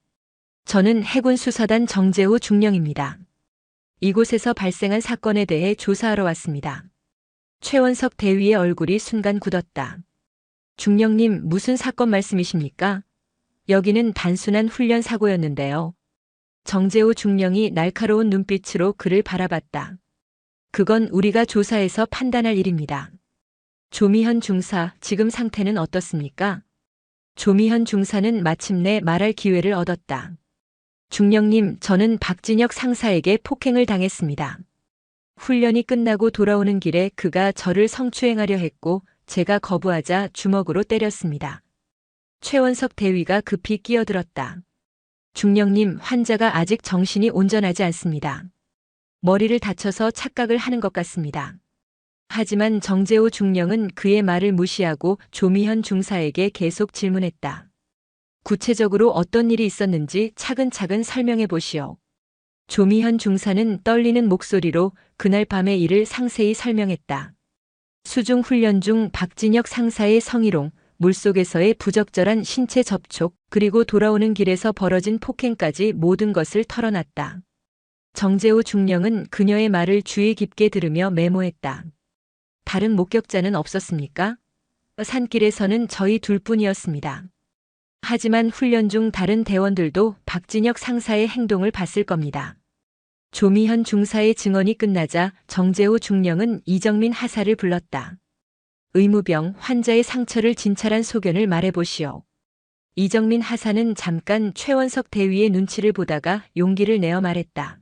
B: 저는 해군 수사단 정재호 중령입니다. 이곳에서 발생한 사건에 대해 조사하러 왔습니다. 최원석 대위의 얼굴이 순간 굳었다. 중령님, 무슨 사건 말씀이십니까? 여기는 단순한 훈련 사고였는데요. 정재호 중령이 날카로운 눈빛으로 그를 바라봤다. 그건 우리가 조사해서 판단할 일입니다. 조미현 중사, 지금 상태는 어떻습니까? 조미현 중사는 마침내 말할 기회를 얻었다. 중령님, 저는 박진혁 상사에게 폭행을 당했습니다. 훈련이 끝나고 돌아오는 길에 그가 저를 성추행하려 했고 제가 거부하자 주먹으로 때렸습니다. 최원석 대위가 급히 끼어들었다. 중령님, 환자가 아직 정신이 온전하지 않습니다. 머리를 다쳐서 착각을 하는 것 같습니다. 하지만 정재호 중령은 그의 말을 무시하고 조미현 중사에게 계속 질문했다. 구체적으로 어떤 일이 있었는지 차근차근 설명해 보시오. 조미현 중사는 떨리는 목소리로 그날 밤의 일을 상세히 설명했다. 수중 훈련 중 박진혁 상사의 성희롱, 물속에서의 부적절한 신체 접촉, 그리고 돌아오는 길에서 벌어진 폭행까지 모든 것을 털어놨다. 정재호 중령은 그녀의 말을 주의 깊게 들으며 메모했다. 다른 목격자는 없었습니까? 산길에서는 저희 둘뿐이었습니다. 하지만 훈련 중 다른 대원들도 박진혁 상사의 행동을 봤을 겁니다. 조미현 중사의 증언이 끝나자 정재호 중령은 이정민 하사를 불렀다. 의무병, 환자의 상처를 진찰한 소견을 말해보시오. 이정민 하사는 잠깐 최원석 대위의 눈치를 보다가 용기를 내어 말했다.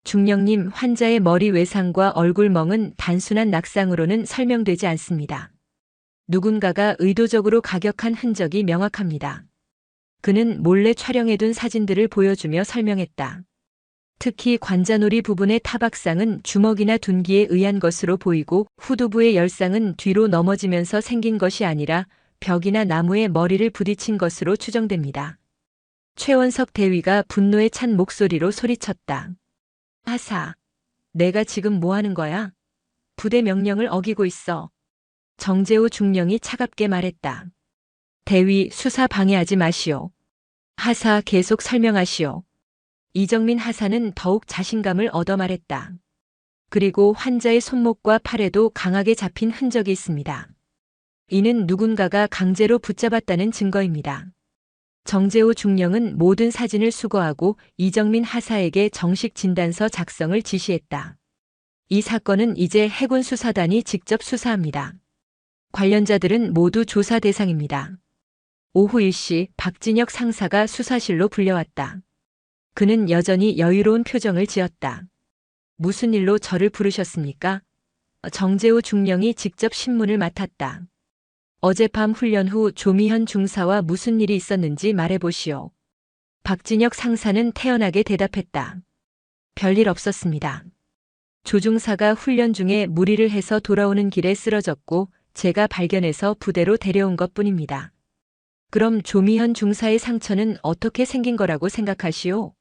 B: 중령님, 환자의 머리 외상과 얼굴멍은 단순한 낙상으로는 설명되지 않습니다. 누군가가 의도적으로 가격한 흔적이 명확합니다. 그는 몰래 촬영해둔 사진들을 보여주며 설명했다. 특히 관자놀이 부분의 타박상은 주먹이나 둔기에 의한 것으로 보이고 후두부의 열상은 뒤로 넘어지면서 생긴 것이 아니라 벽이나 나무에 머리를 부딪힌 것으로 추정됩니다. 최원석 대위가 분노에 찬 목소리로 소리쳤다. 하사, 내가 지금 뭐 하는 거야? 부대 명령을 어기고 있어. 정재호 중령이 차갑게 말했다. 대위, 수사 방해하지 마시오. 하사, 계속 설명하시오. 이정민 하사는 더욱 자신감을 얻어 말했다. 그리고 환자의 손목과 팔에도 강하게 잡힌 흔적이 있습니다. 이는 누군가가 강제로 붙잡았다는 증거입니다. 정재호 중령은 모든 사진을 수거하고 이정민 하사에게 정식 진단서 작성을 지시했다. 이 사건은 이제 해군 수사단이 직접 수사합니다. 관련자들은 모두 조사 대상입니다. 오후 1시 박진혁 상사가 수사실로 불려왔다. 그는 여전히 여유로운 표정을 지었다. 무슨 일로 저를 부르셨습니까? 정재호 중령이 직접 신문을 맡았다. 어젯밤 훈련 후 조미현 중사와 무슨 일이 있었는지 말해보시오. 박진혁 상사는 태연하게 대답했다. 별일 없었습니다. 조중사가 훈련 중에 무리를 해서 돌아오는 길에 쓰러졌고 제가 발견해서 부대로 데려온 것뿐입니다. 그럼 조미현 중사의 상처는 어떻게 생긴 거라고 생각하시오?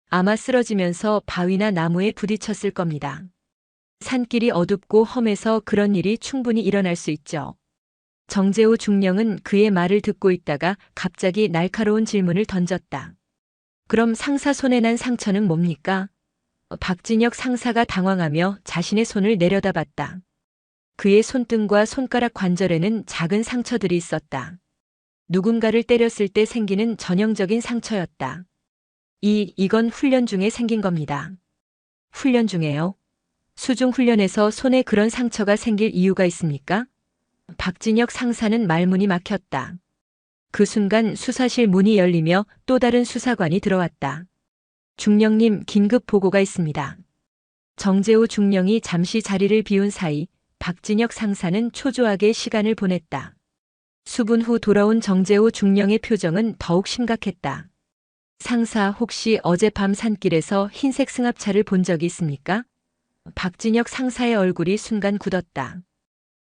B: 아마 쓰러지면서 바위나 나무에 부딪혔을 겁니다. 산길이 어둡고 험해서 그런 일이 충분히 일어날 수 있죠. 정재호 중령은 그의 말을 듣고 있다가 갑자기 날카로운 질문을 던졌다. 그럼 상사 손에 난 상처는 뭡니까? 박진혁 상사가 당황하며 자신의 손을 내려다봤다. 그의 손등과 손가락 관절에는 작은 상처들이 있었다. 누군가를 때렸을 때 생기는 전형적인 상처였다. 이건 훈련 중에 생긴 겁니다. 훈련 중에요? 수중 훈련에서 손에 그런 상처가 생길 이유가 있습니까? 박진혁 상사는 말문이 막혔다. 그 순간 수사실 문이 열리며 또 다른 수사관이 들어왔다. 중령님, 긴급 보고가 있습니다. 정재호 중령이 잠시 자리를 비운 사이 박진혁 상사는 초조하게 시간을 보냈다. 수분 후 돌아온 정재호 중령의 표정은 더욱 심각했다. 상사, 혹시 어젯밤 산길에서 흰색 승합차를 본 적이 있습니까? 박진혁 상사의 얼굴이 순간 굳었다.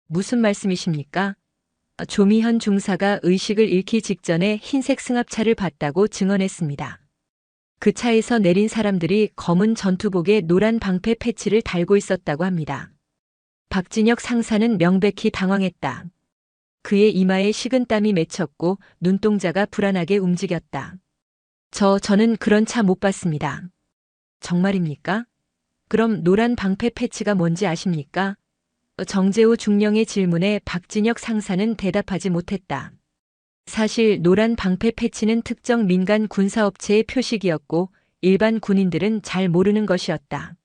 B: 무슨 말씀이십니까? 조미현 중사가 의식을 잃기 직전에 흰색 승합차를 봤다고 증언했습니다. 그 차에서 내린 사람들이 검은 전투복에 노란 방패 패치를 달고 있었다고 합니다. 박진혁 상사는 명백히 당황했다. 그의 이마에 식은땀이 맺혔고 눈동자가 불안하게 움직였다. 저는 그런 차 못 봤습니다. 정말입니까? 그럼 노란 방패 패치가 뭔지 아십니까? 정재호 중령의 질문에 박진혁 상사는 대답하지 못했다. 사실 노란 방패 패치는 특정 민간 군사업체의 표식이었고 일반 군인들은 잘 모르는 것이었다.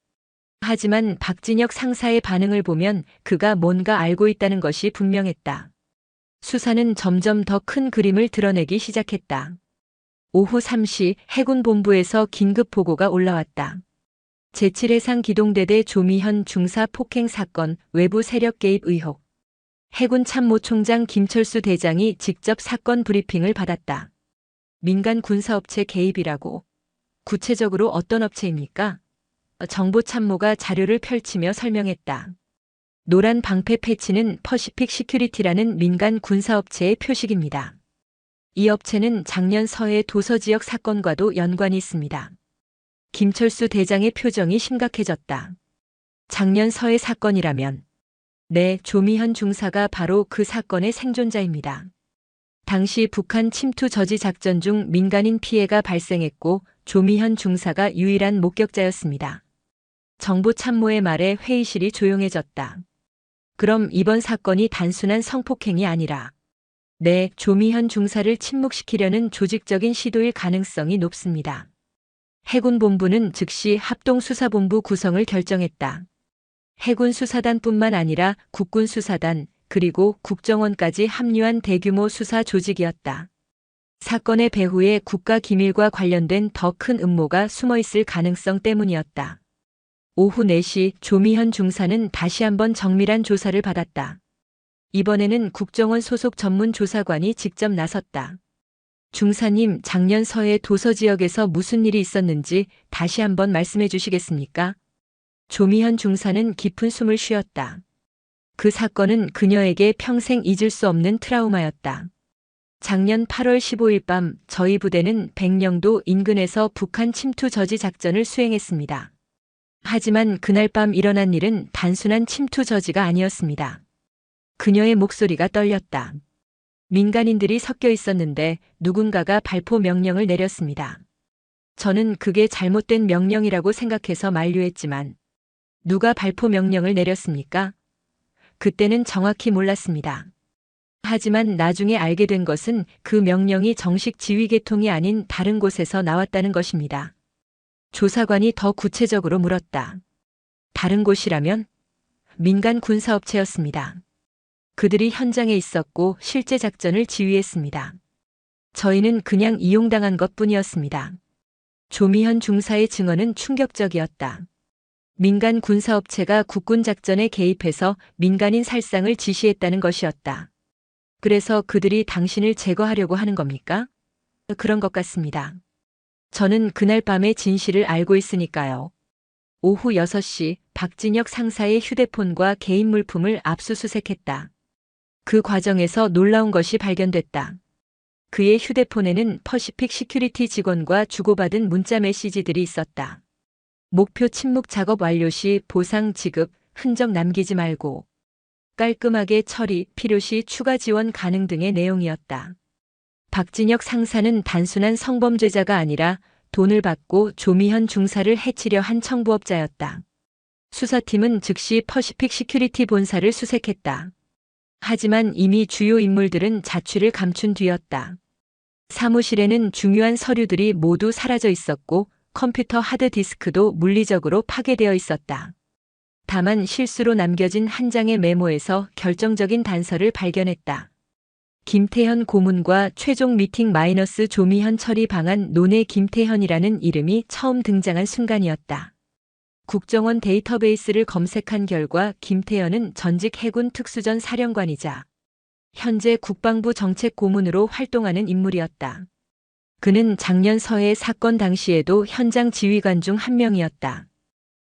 B: 하지만 박진혁 상사의 반응을 보면 그가 뭔가 알고 있다는 것이 분명했다. 수사는 점점 더 큰 그림을 드러내기 시작했다. 오후 3시 해군 본부에서 긴급 보고가 올라왔다. 제7해상 기동대대 조미현 중사 폭행 사건 외부 세력 개입 의혹. 해군 참모총장 김철수 대장이 직접 사건 브리핑을 받았다. 민간 군사업체 개입이라고? 구체적으로 어떤 업체입니까? 정보 참모가 자료를 펼치며 설명했다. 노란 방패 패치는 퍼시픽 시큐리티라는 민간 군사업체의 표식입니다. 이 업체는 작년 서해 도서지역 사건과도 연관이 있습니다. 김철수 대장의 표정이 심각해졌다. 작년 서해 사건이라면? 네, 조미현 중사가 바로 그 사건의 생존자입니다. 당시 북한 침투 저지 작전 중 민간인 피해가 발생했고 조미현 중사가 유일한 목격자였습니다. 정보 참모의 말에 회의실이 조용해졌다. 그럼 이번 사건이 단순한 성폭행이 아니라 네, 조미현 중사를 침묵시키려는 조직적인 시도일 가능성이 높습니다. 해군 본부는 즉시 합동수사본부 구성을 결정했다. 해군 수사단뿐만 아니라 국군 수사단 그리고 국정원까지 합류한 대규모 수사 조직이었다. 사건의 배후에 국가 기밀과 관련된 더 큰 음모가 숨어 있을 가능성 때문이었다. 오후 4시 조미현 중사는 다시 한번 정밀한 조사를 받았다. 이번에는 국정원 소속 전문 조사관이 직접 나섰다. 중사님, 작년 서해 도서 지역에서 무슨 일이 있었는지 다시 한번 말씀해 주시겠습니까? 조미현 중사는 깊은 숨을 쉬었다. 그 사건은 그녀에게 평생 잊을 수 없는 트라우마였다. 작년 8월 15일 밤 저희 부대는 백령도 인근에서 북한 침투 저지 작전을 수행했습니다. 하지만 그날 밤 일어난 일은 단순한 침투 저지가 아니었습니다. 그녀의 목소리가 떨렸다. 민간인들이 섞여 있었는데 누군가가 발포 명령을 내렸습니다. 저는 그게 잘못된 명령이라고 생각해서 만류했지만 누가 발포 명령을 내렸습니까? 그때는 정확히 몰랐습니다. 하지만 나중에 알게 된 것은 그 명령이 정식 지휘 계통이 아닌 다른 곳에서 나왔다는 것입니다. 조사관이 더 구체적으로 물었다. 다른 곳이라면? 민간 군사업체였습니다. 그들이 현장에 있었고 실제 작전을 지휘했습니다. 저희는 그냥 이용당한 것뿐이었습니다. 조미현 중사의 증언은 충격적이었다. 민간 군사업체가 국군 작전에 개입해서 민간인 살상을 지시했다는 것이었다. 그래서 그들이 당신을 제거하려고 하는 겁니까? 그런 것 같습니다. 저는 그날 밤의 진실을 알고 있으니까요. 오후 6시 박진혁 상사의 휴대폰과 개인 물품을 압수수색했다. 그 과정에서 놀라운 것이 발견됐다. 그의 휴대폰에는 퍼시픽 시큐리티 직원과 주고받은 문자 메시지들이 있었다. 목표 침묵 작업 완료 시 보상 지급, 흔적 남기지 말고. 깔끔하게 처리, 필요시 추가 지원 가능 등의 내용이었다. 박진혁 상사는 단순한 성범죄자가 아니라 돈을 받고 조미현 중사를 해치려 한 청부업자였다. 수사팀은 즉시 퍼시픽 시큐리티 본사를 수색했다. 하지만 이미 주요 인물들은 자취를 감춘 뒤였다. 사무실에는 중요한 서류들이 모두 사라져 있었고 컴퓨터 하드디스크도 물리적으로 파괴되어 있었다. 다만 실수로 남겨진 한 장의 메모에서 결정적인 단서를 발견했다. 김태현 고문과 최종 미팅 마이너스 조미현 처리 방안 논의 김태현이라는 이름이 처음 등장한 순간이었다. 국정원 데이터베이스를 검색한 결과 김태현은 전직 해군 특수전 사령관이자 현재 국방부 정책고문으로 활동하는 인물이었다. 그는 작년 서해 사건 당시에도 현장 지휘관 중 한 명이었다.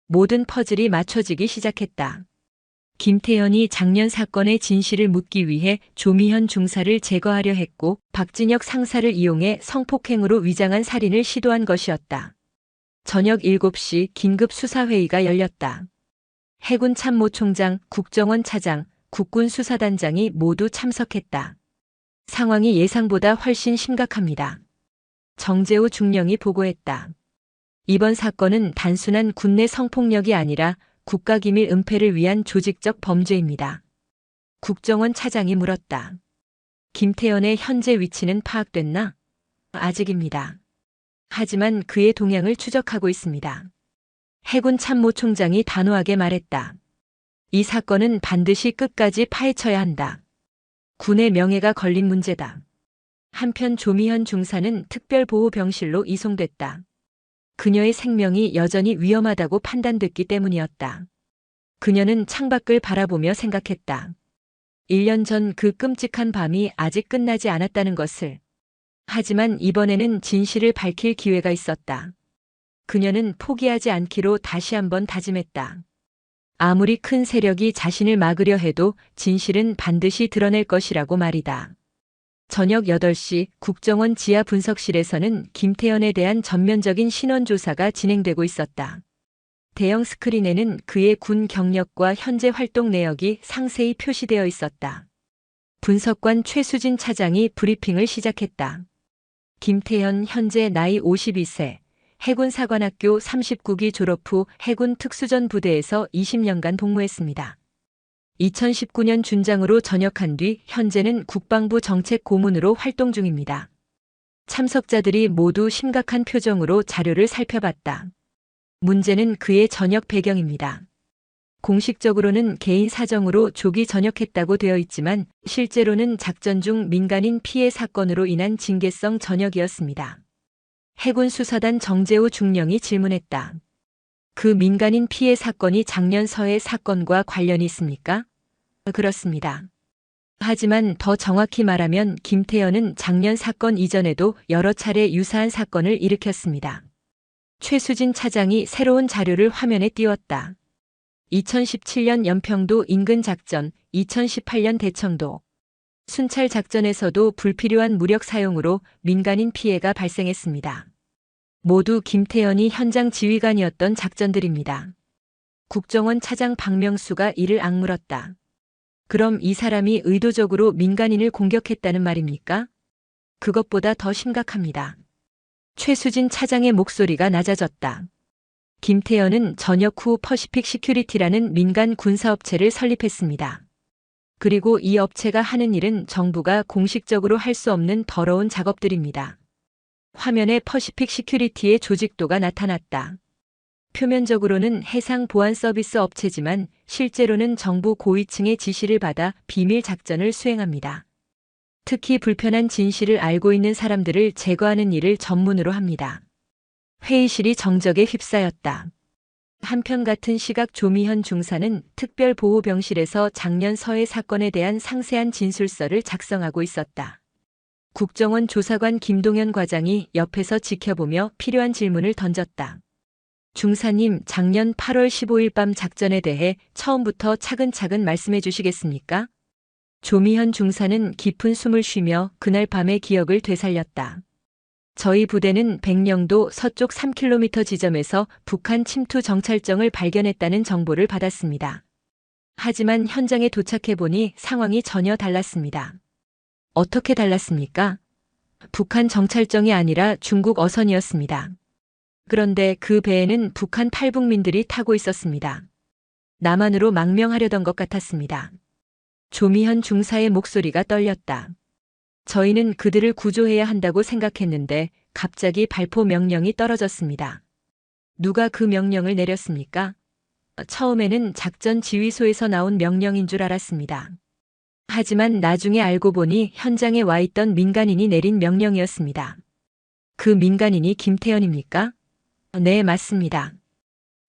B: 모든 퍼즐이 맞춰지기 시작했다. 김태현이 작년 사건의 진실을 묻기 위해 조미현 중사를 제거하려 했고 박진혁 상사를 이용해 성폭행으로 위장한 살인을 시도한 것이었다. 저녁 7시 긴급 수사회의가 열렸다. 해군 참모총장, 국정원 차장, 국군 수사단장이 모두 참석했다. 상황이 예상보다 훨씬 심각합니다. 정재우 중령이 보고했다. 이번 사건은 단순한 군내 성폭력이 아니라 국가기밀 은폐를 위한 조직적 범죄입니다. 국정원 차장이 물었다. 김태현의 현재 위치는 파악됐나? 아직입니다. 하지만 그의 동향을 추적하고 있습니다. 해군 참모총장이 단호하게 말했다. 이 사건은 반드시 끝까지 파헤쳐야 한다. 군의 명예가 걸린 문제다. 한편 조미현 중사는 특별보호병실로 이송됐다. 그녀의 생명이 여전히 위험하다고 판단됐기 때문이었다. 그녀는 창밖을 바라보며 생각했다. 1년 전 그 끔찍한 밤이 아직 끝나지 않았다는 것을. 하지만 이번에는 진실을 밝힐 기회가 있었다. 그녀는 포기하지 않기로 다시 한번 다짐했다. 아무리 큰 세력이 자신을 막으려 해도 진실은 반드시 드러낼 것이라고 말이다. 저녁 8시 국정원 지하 분석실에서는 김태현에 대한 전면적인 신원조사가 진행되고 있었다. 대형 스크린에는 그의 군 경력과 현재 활동 내역이 상세히 표시되어 있었다. 분석관 최수진 차장이 브리핑을 시작했다. 김태현 현재 나이 52세, 해군사관학교 39기 졸업 후 해군 특수전 부대에서 20년간 복무했습니다. 2019년 준장으로 전역한 뒤 현재는 국방부 정책고문으로 활동 중입니다. 참석자들이 모두 심각한 표정으로 자료를 살펴봤다. 문제는 그의 전역 배경입니다. 공식적으로는 개인 사정으로 조기 전역했다고 되어 있지만 실제로는 작전 중 민간인 피해 사건으로 인한 징계성 전역이었습니다. 해군 수사단 정재우 중령이 질문했다. 그 민간인 피해 사건이 작년 서해 사건과 관련이 있습니까? 그렇습니다. 하지만 더 정확히 말하면 김태현은 작년 사건 이전에도 여러 차례 유사한 사건을 일으켰습니다. 최수진 차장이 새로운 자료를 화면에 띄웠다. 2017년 연평도 인근 작전, 2018년 대청도 순찰 작전에서도 불필요한 무력 사용으로 민간인 피해가 발생했습니다. 모두 김태현이 현장 지휘관이었던 작전들입니다. 국정원 차장 박명수가 이를 악물었다. 그럼 이 사람이 의도적으로 민간인을 공격했다는 말입니까? 그것보다 더 심각합니다. 최수진 차장의 목소리가 낮아졌다. 김태현은 전역 후 퍼시픽 시큐리티라는 민간 군사업체를 설립했습니다. 그리고 이 업체가 하는 일은 정부가 공식적으로 할 수 없는 더러운 작업들입니다. 화면에 퍼시픽 시큐리티의 조직도가 나타났다. 표면적으로는 해상 보안 서비스 업체지만 실제로는 정부 고위층의 지시를 받아 비밀 작전을 수행합니다. 특히 불편한 진실을 알고 있는 사람들을 제거하는 일을 전문으로 합니다. 회의실이 정적에 휩싸였다. 한편 같은 시각 조미현 중사는 특별보호병실에서 작년 서해 사건에 대한 상세한 진술서를 작성하고 있었다. 국정원 조사관 김동연 과장이 옆에서 지켜보며 필요한 질문을 던졌다. 중사님, 작년 8월 15일 밤 작전에 대해 처음부터 차근차근 말씀해 주시겠습니까? 조미현 중사는 깊은 숨을 쉬며 그날 밤의 기억을 되살렸다. 저희 부대는 백령도 서쪽 3km 지점에서 북한 침투 정찰정을 발견했다는 정보를 받았습니다. 하지만 현장에 도착해보니 상황이 전혀 달랐습니다. 어떻게 달랐습니까? 북한 정찰정이 아니라 중국 어선이었습니다. 그런데 그 배에는 북한 탈북민들이 타고 있었습니다. 남한으로 망명하려던 것 같았습니다. 조미현 중사의 목소리가 떨렸다. 저희는 그들을 구조해야 한다고 생각했는데 갑자기 발포 명령이 떨어졌습니다. 누가 그 명령을 내렸습니까? 처음에는 작전 지휘소에서 나온 명령인 줄 알았습니다. 하지만 나중에 알고 보니 현장에 와 있던 민간인이 내린 명령이었습니다. 그 민간인이 김태현입니까? 네, 맞습니다.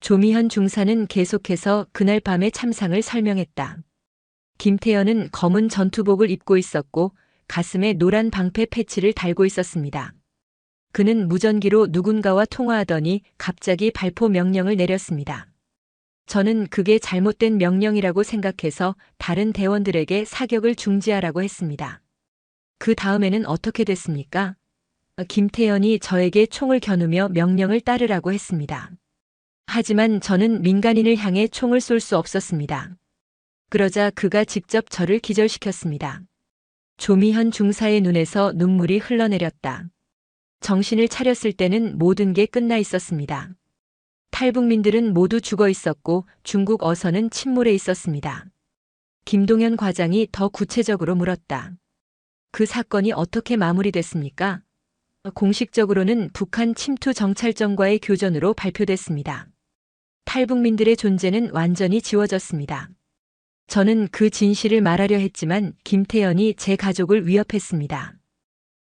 B: 조미현 중사는 계속해서 그날 밤의 참상을 설명했다. 김태현은 검은 전투복을 입고 있었고 가슴에 노란 방패 패치를 달고 있었습니다. 그는 무전기로 누군가와 통화하더니 갑자기 발포 명령을 내렸습니다. 저는 그게 잘못된 명령이라고 생각해서 다른 대원들에게 사격을 중지하라고 했습니다. 그 다음에는 어떻게 됐습니까? 김태현이 저에게 총을 겨누며 명령을 따르라고 했습니다. 하지만 저는 민간인을 향해 총을 쏠 수 없었습니다. 그러자 그가 직접 저를 기절시켰습니다. 조미현 중사의 눈에서 눈물이 흘러내렸다. 정신을 차렸을 때는 모든 게 끝나 있었습니다. 탈북민들은 모두 죽어 있었고 중국 어선은 침몰해 있었습니다. 김동연 과장이 더 구체적으로 물었다. 그 사건이 어떻게 마무리됐습니까? 공식적으로는 북한 침투 정찰정과의 교전으로 발표됐습니다. 탈북민들의 존재는 완전히 지워졌습니다. 저는 그 진실을 말하려 했지만 김태현이 제 가족을 위협했습니다.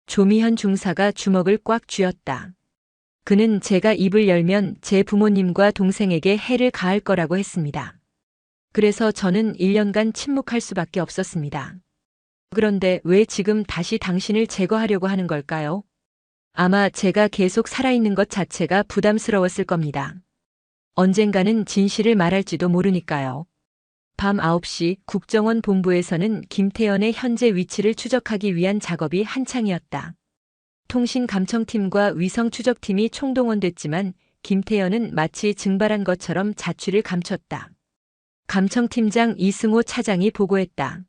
B: 조미현 중사가 주먹을 꽉 쥐었다. 그는 제가 입을 열면 제 부모님과 동생에게 해를 가할 거라고 했습니다. 그래서 저는 1년간 침묵할 수밖에 없었습니다. 그런데 왜 지금 다시 당신을 제거하려고 하는 걸까요? 아마 제가 계속 살아있는 것 자체가 부담스러웠을 겁니다. 언젠가는 진실을 말할지도 모르니까요. 밤 9시 국정원 본부에서는 김태현의 현재 위치를 추적하기 위한 작업이 한창이었다. 통신감청팀과 위성추적팀이 총동원됐지만 김태현은 마치 증발한 것처럼 자취를 감췄다. 감청팀장 이승호 차장이 보고했다.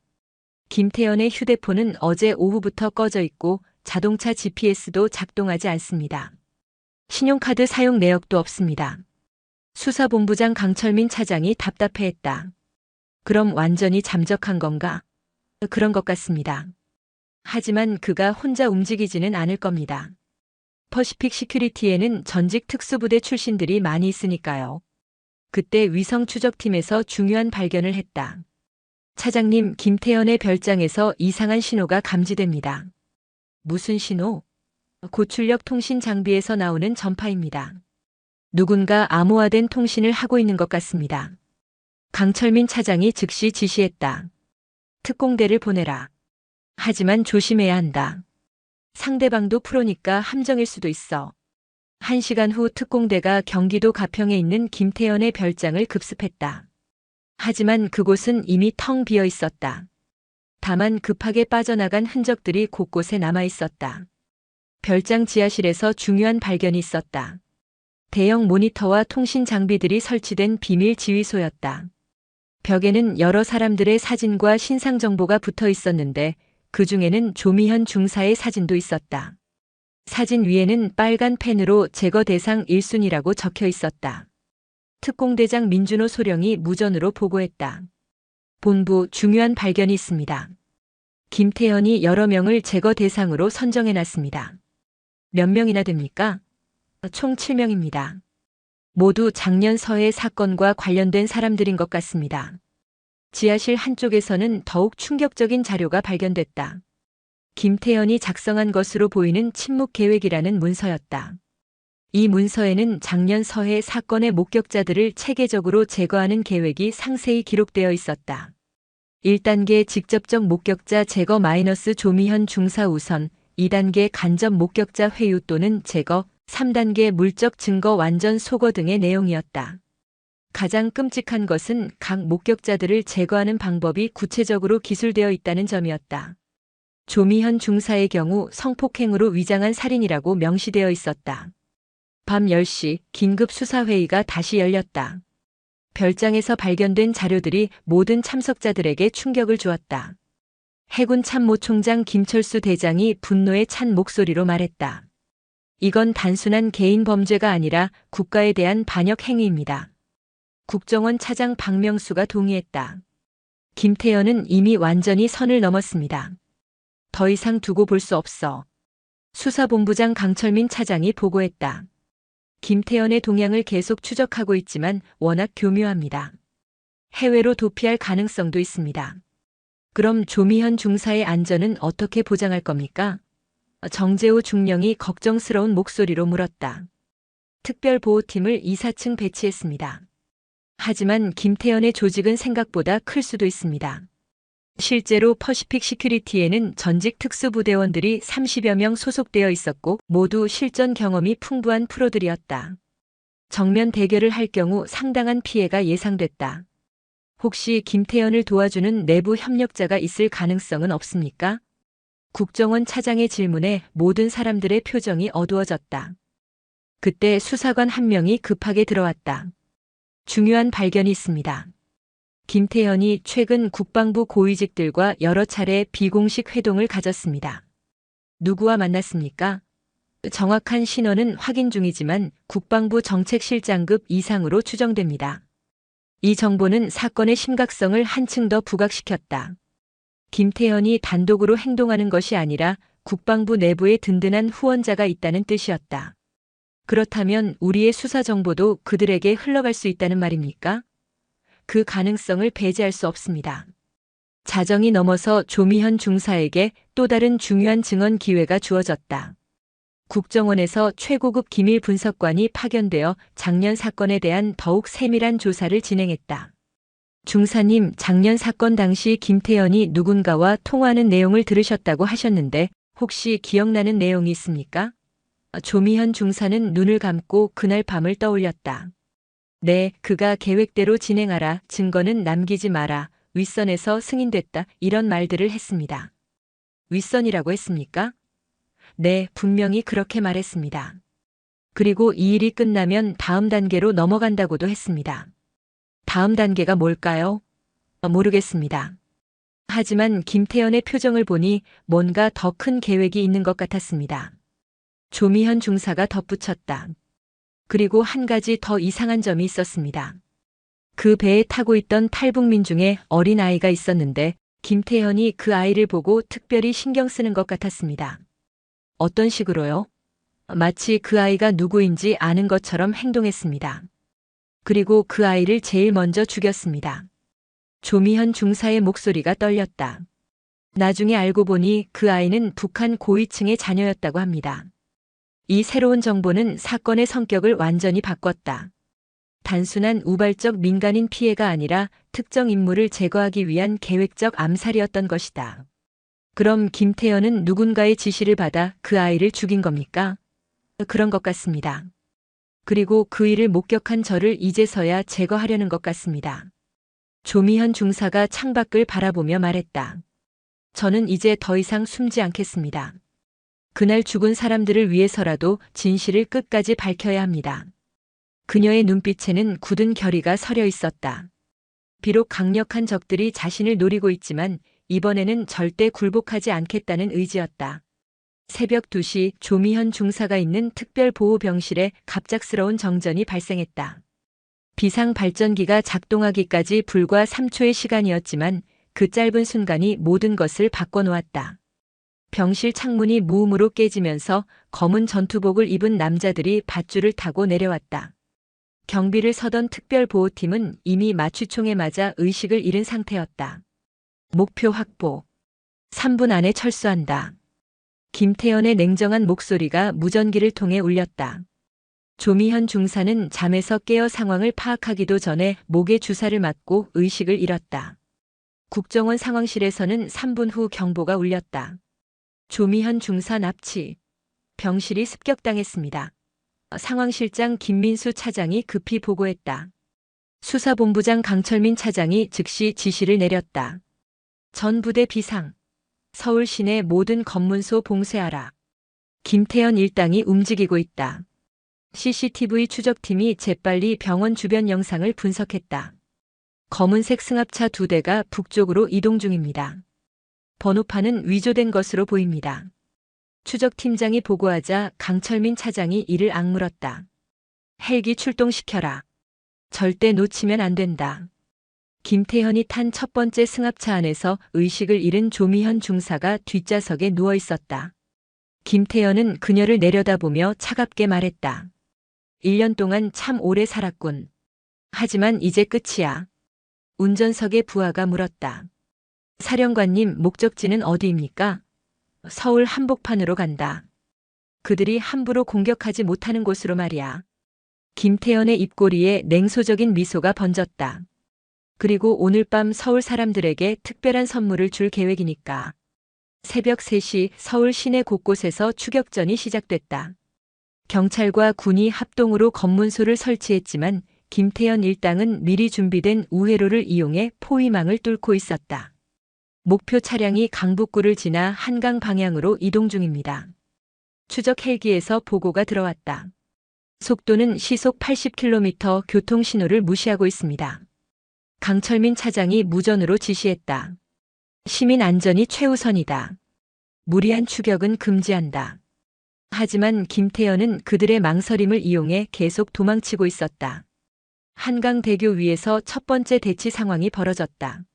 B: 김태현의 휴대폰은 어제 오후부터 꺼져 있고 자동차 GPS도 작동하지 않습니다. 신용카드 사용 내역도 없습니다. 수사본부장 강철민 차장이 답답해했다. 그럼 완전히 잠적한 건가? 그런 것 같습니다. 하지만 그가 혼자 움직이지는 않을 겁니다. 퍼시픽 시큐리티에는 전직 특수부대 출신들이 많이 있으니까요. 그때 위성추적팀에서 중요한 발견을 했다. 차장님, 김태현의 별장에서 이상한 신호가 감지됩니다. 무슨 신호? 고출력 통신 장비에서 나오는 전파입니다. 누군가 암호화된 통신을 하고 있는 것 같습니다. 강철민 차장이 즉시 지시했다. 특공대를 보내라. 하지만 조심해야 한다. 상대방도 프로니까 함정일 수도 있어. 1시간 후 특공대가 경기도 가평에 있는 김태현의 별장을 급습했다. 하지만 그곳은 이미 텅 비어 있었다. 다만 급하게 빠져나간 흔적들이 곳곳에 남아 있었다. 별장 지하실에서 중요한 발견이 있었다. 대형 모니터와 통신 장비들이 설치된 비밀 지휘소였다. 벽에는 여러 사람들의 사진과 신상 정보가 붙어 있었는데 그 중에는 조미현 중사의 사진도 있었다. 사진 위에는 빨간 펜으로 제거 대상 1순위라고 적혀 있었다. 특공대장 민준호 소령이 무전으로 보고했다. 본부 중요한 발견이 있습니다. 김태현이 여러 명을 제거 대상으로 선정해놨습니다. 몇 명이나 됩니까? 총 7명입니다. 모두 작년 서해 사건과 관련된 사람들인 것 같습니다. 지하실 한쪽에서는 더욱 충격적인 자료가 발견됐다. 김태현이 작성한 것으로 보이는 침묵 계획이라는 문서였다. 이 문서에는 작년 서해 사건의 목격자들을 체계적으로 제거하는 계획이 상세히 기록되어 있었다. 1단계 직접적 목격자 제거 마이너스 조미현 중사 우선, 2단계 간접 목격자 회유 또는 제거, 3단계 물적 증거 완전 소거 등의 내용이었다. 가장 끔찍한 것은 각 목격자들을 제거하는 방법이 구체적으로 기술되어 있다는 점이었다. 조미현 중사의 경우 성폭행으로 위장한 살인이라고 명시되어 있었다. 밤 10시 긴급 수사회의가 다시 열렸다. 별장에서 발견된 자료들이 모든 참석자들에게 충격을 주었다. 해군 참모총장 김철수 대장이 분노에 찬 목소리로 말했다. 이건 단순한 개인 범죄가 아니라 국가에 대한 반역 행위입니다. 국정원 차장 박명수가 동의했다. 김태현은 이미 완전히 선을 넘었습니다. 더 이상 두고 볼 수 없어. 수사본부장 강철민 차장이 보고했다. 김태현의 동향을 계속 추적하고 있지만 워낙 교묘합니다. 해외로 도피할 가능성도 있습니다. 그럼 조미현 중사의 안전은 어떻게 보장할 겁니까? 정재호 중령이 걱정스러운 목소리로 물었다. 특별보호팀을 이사층 배치했습니다. 하지만 김태현의 조직은 생각보다 클 수도 있습니다. 실제로 퍼시픽 시큐리티에는 전직 특수부대원들이 30여 명 소속되어 있었고 모두 실전 경험이 풍부한 프로들이었다. 정면 대결을 할 경우 상당한 피해가 예상됐다. 혹시 김태현을 도와주는 내부 협력자가 있을 가능성은 없습니까? 국정원 차장의 질문에 모든 사람들의 표정이 어두워졌다. 그때 수사관 한 명이 급하게 들어왔다. 중요한 발견이 있습니다. 김태현이 최근 국방부 고위직들과 여러 차례 비공식 회동을 가졌습니다. 누구와 만났습니까? 정확한 신원은 확인 중이지만 국방부 정책실장급 이상으로 추정됩니다. 이 정보는 사건의 심각성을 한층 더 부각시켰다. 김태현이 단독으로 행동하는 것이 아니라 국방부 내부에 든든한 후원자가 있다는 뜻이었다. 그렇다면 우리의 수사 정보도 그들에게 흘러갈 수 있다는 말입니까? 그 가능성을 배제할 수 없습니다. 자정이 넘어서 조미현 중사에게 또 다른 중요한 증언 기회가 주어졌다. 국정원에서 최고급 기밀 분석관이 파견되어 작년 사건에 대한 더욱 세밀한 조사를 진행했다. 중사님, 작년 사건 당시 김태현이 누군가와 통화하는 내용을 들으셨다고 하셨는데 혹시 기억나는 내용이 있습니까? 조미현 중사는 눈을 감고 그날 밤을 떠올렸다. 네, 그가 계획대로 진행하라, 증거는 남기지 마라, 윗선에서 승인됐다, 이런 말들을 했습니다. 윗선이라고 했습니까? 네, 분명히 그렇게 말했습니다. 그리고 이 일이 끝나면 다음 단계로 넘어간다고도 했습니다. 다음 단계가 뭘까요? 모르겠습니다. 하지만 김태현의 표정을 보니 뭔가 더 큰 계획이 있는 것 같았습니다. 조미현 중사가 덧붙였다. 그리고 한 가지 더 이상한 점이 있었습니다. 그 배에 타고 있던 탈북민 중에 어린 아이가 있었는데 김태현이 그 아이를 보고 특별히 신경 쓰는 것 같았습니다. 어떤 식으로요? 마치 그 아이가 누구인지 아는 것처럼 행동했습니다. 그리고 그 아이를 제일 먼저 죽였습니다. 조미현 중사의 목소리가 떨렸다. 나중에 알고 보니 그 아이는 북한 고위층의 자녀였다고 합니다. 이 새로운 정보는 사건의 성격을 완전히 바꿨다. 단순한 우발적 민간인 피해가 아니라 특정 인물을 제거하기 위한 계획적 암살이었던 것이다. 그럼 김태현은 누군가의 지시를 받아 그 아이를 죽인 겁니까? 그런 것 같습니다. 그리고 그 일을 목격한 저를 이제서야 제거하려는 것 같습니다. 조미현 중사가 창밖을 바라보며 말했다. 저는 이제 더 이상 숨지 않겠습니다. 그날 죽은 사람들을 위해서라도 진실을 끝까지 밝혀야 합니다. 그녀의 눈빛에는 굳은 결의가 서려 있었다. 비록 강력한 적들이 자신을 노리고 있지만 이번에는 절대 굴복하지 않겠다는 의지였다. 새벽 2시 조미현 중사가 있는 특별보호병실에 갑작스러운 정전이 발생했다. 비상발전기가 작동하기까지 불과 3초의 시간이었지만 그 짧은 순간이 모든 것을 바꿔놓았다. 병실 창문이 무음으로 깨지면서 검은 전투복을 입은 남자들이 밧줄을 타고 내려왔다. 경비를 서던 특별보호팀은 이미 마취총에 맞아 의식을 잃은 상태였다. 목표 확보. 3분 안에 철수한다. 김태현의 냉정한 목소리가 무전기를 통해 울렸다. 조미현 중사는 잠에서 깨어 상황을 파악하기도 전에 목에 주사를 맞고 의식을 잃었다. 국정원 상황실에서는 3분 후 경보가 울렸다. 조미현 중사 납치. 병실이 습격당했습니다. 상황실장 김민수 차장이 급히 보고했다. 수사본부장 강철민 차장이 즉시 지시를 내렸다. 전 부대 비상. 서울 시내 모든 검문소 봉쇄하라. 김태현 일당이 움직이고 있다. CCTV 추적팀이 재빨리 병원 주변 영상을 분석했다. 검은색 승합차 2대가 북쪽으로 이동 중입니다. 번호판은 위조된 것으로 보입니다. 추적팀장이 보고하자 강철민 차장이 이를 악물었다. 헬기 출동시켜라. 절대 놓치면 안 된다. 김태현이 탄 첫 번째 승합차 안에서 의식을 잃은 조미현 중사가 뒷좌석에 누워 있었다. 김태현은 그녀를 내려다보며 차갑게 말했다. 1년 동안 참 오래 살았군. 하지만 이제 끝이야. 운전석의 부하가 물었다. 사령관님, 목적지는 어디입니까? 서울 한복판으로 간다. 그들이 함부로 공격하지 못하는 곳으로 말이야. 김태현의 입꼬리에 냉소적인 미소가 번졌다. 그리고 오늘 밤 서울 사람들에게 특별한 선물을 줄 계획이니까. 새벽 3시 서울 시내 곳곳에서 추격전이 시작됐다. 경찰과 군이 합동으로 검문소를 설치했지만 김태현 일당은 미리 준비된 우회로를 이용해 포위망을 뚫고 있었다. 목표 차량이 강북구를 지나 한강 방향으로 이동 중입니다. 추적 헬기에서 보고가 들어왔다. 속도는 시속 80km, 교통신호를 무시하고 있습니다. 강철민 차장이 무전으로 지시했다. 시민 안전이 최우선이다. 무리한 추격은 금지한다. 하지만 김태현은 그들의 망설임을 이용해 계속 도망치고 있었다. 한강대교 위에서 첫 번째 대치 상황이 벌어졌다.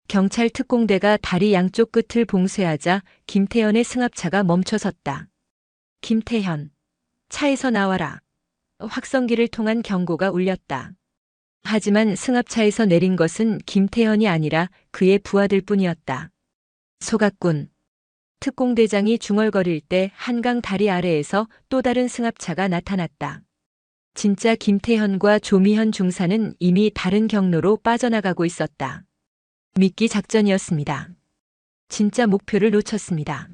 B: 경찰 특공대가 다리 양쪽 끝을 봉쇄하자 김태현의 승합차가 멈춰섰다. 김태현, 차에서 나와라. 확성기를 통한 경고가 울렸다. 하지만 승합차에서 내린 것은 김태현이 아니라 그의 부하들 뿐이었다. 속았군. 특공대장이 중얼거릴 때 한강 다리 아래에서 또 다른 승합차가 나타났다. 진짜 김태현과 조미현 중사는 이미 다른 경로로 빠져나가고 있었다. 미끼 작전이었습니다. 진짜 목표를 놓쳤습니다.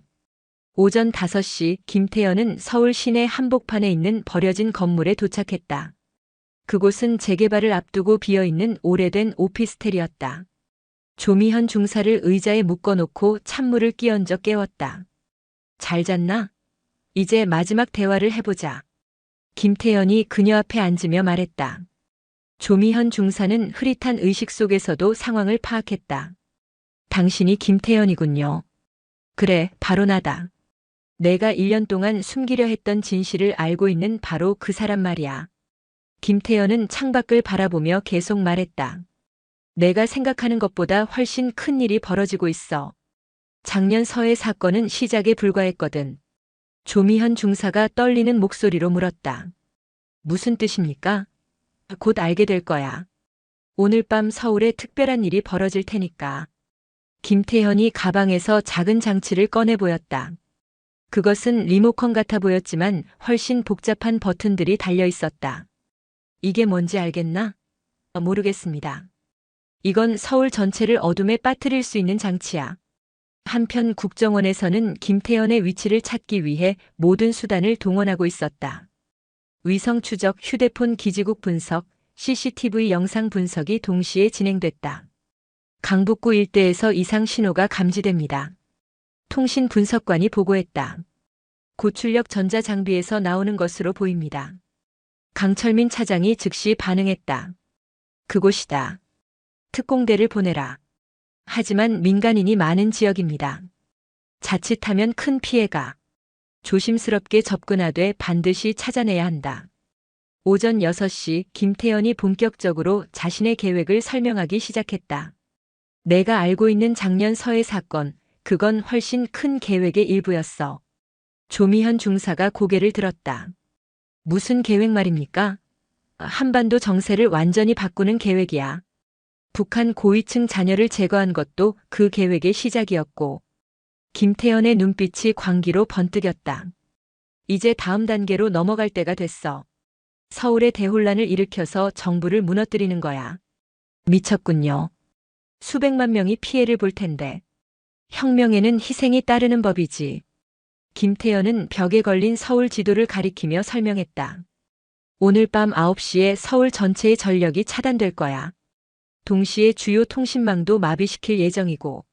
B: 오전 5시 김태현은 서울 시내 한복판에 있는 버려진 건물에 도착했다. 그곳은 재개발을 앞두고 비어있는 오래된 오피스텔이었다. 조미현 중사를 의자에 묶어놓고 찬물을 끼얹어 깨웠다. 잘 잤나? 이제 마지막 대화를 해보자. 김태현이 그녀 앞에 앉으며 말했다. 조미현 중사는 흐릿한 의식 속에서도 상황을 파악했다. 당신이 김태현이군요. 그래, 바로 나다. 내가 1년 동안 숨기려 했던 진실을 알고 있는 바로 그 사람 말이야. 김태현은 창밖을 바라보며 계속 말했다. 내가 생각하는 것보다 훨씬 큰 일이 벌어지고 있어. 작년 서해 사건은 시작에 불과했거든. 조미현 중사가 떨리는 목소리로 물었다. 무슨 뜻입니까? 곧 알게 될 거야. 오늘 밤 서울에 특별한 일이 벌어질 테니까. 김태현이 가방에서 작은 장치를 꺼내 보였다. 그것은 리모컨 같아 보였지만 훨씬 복잡한 버튼들이 달려 있었다. 이게 뭔지 알겠나? 모르겠습니다. 이건 서울 전체를 어둠에 빠뜨릴 수 있는 장치야. 한편 국정원에서는 김태현의 위치를 찾기 위해 모든 수단을 동원하고 있었다. 위성 추적, 휴대폰 기지국 분석, CCTV 영상 분석이 동시에 진행됐다. 강북구 일대에서 이상 신호가 감지됩니다. 통신 분석관이 보고했다. 고출력 전자장비에서 나오는 것으로 보입니다. 강철민 차장이 즉시 반응했다. 그곳이다. 특공대를 보내라. 하지만 민간인이 많은 지역입니다. 자칫하면 큰 피해가. 조심스럽게 접근하되 반드시 찾아내야 한다. 오전 6시 김태현이 본격적으로 자신의 계획을 설명하기 시작했다. 내가 알고 있는 작년 서해 사건, 그건 훨씬 큰 계획의 일부였어. 조미현 중사가 고개를 들었다. 무슨 계획 말입니까? 한반도 정세를 완전히 바꾸는 계획이야. 북한 고위층 자녀를 제거한 것도 그 계획의 시작이었고, 김태현의 눈빛이 광기로 번뜩였다. 이제 다음 단계로 넘어갈 때가 됐어. 서울의 대혼란을 일으켜서 정부를 무너뜨리는 거야. 미쳤군요. 수백만 명이 피해를 볼 텐데. 혁명에는 희생이 따르는 법이지. 김태현은 벽에 걸린 서울 지도를 가리키며 설명했다. 오늘 밤 9시에 서울 전체의 전력이 차단될 거야. 동시에 주요 통신망도 마비시킬 예정이고,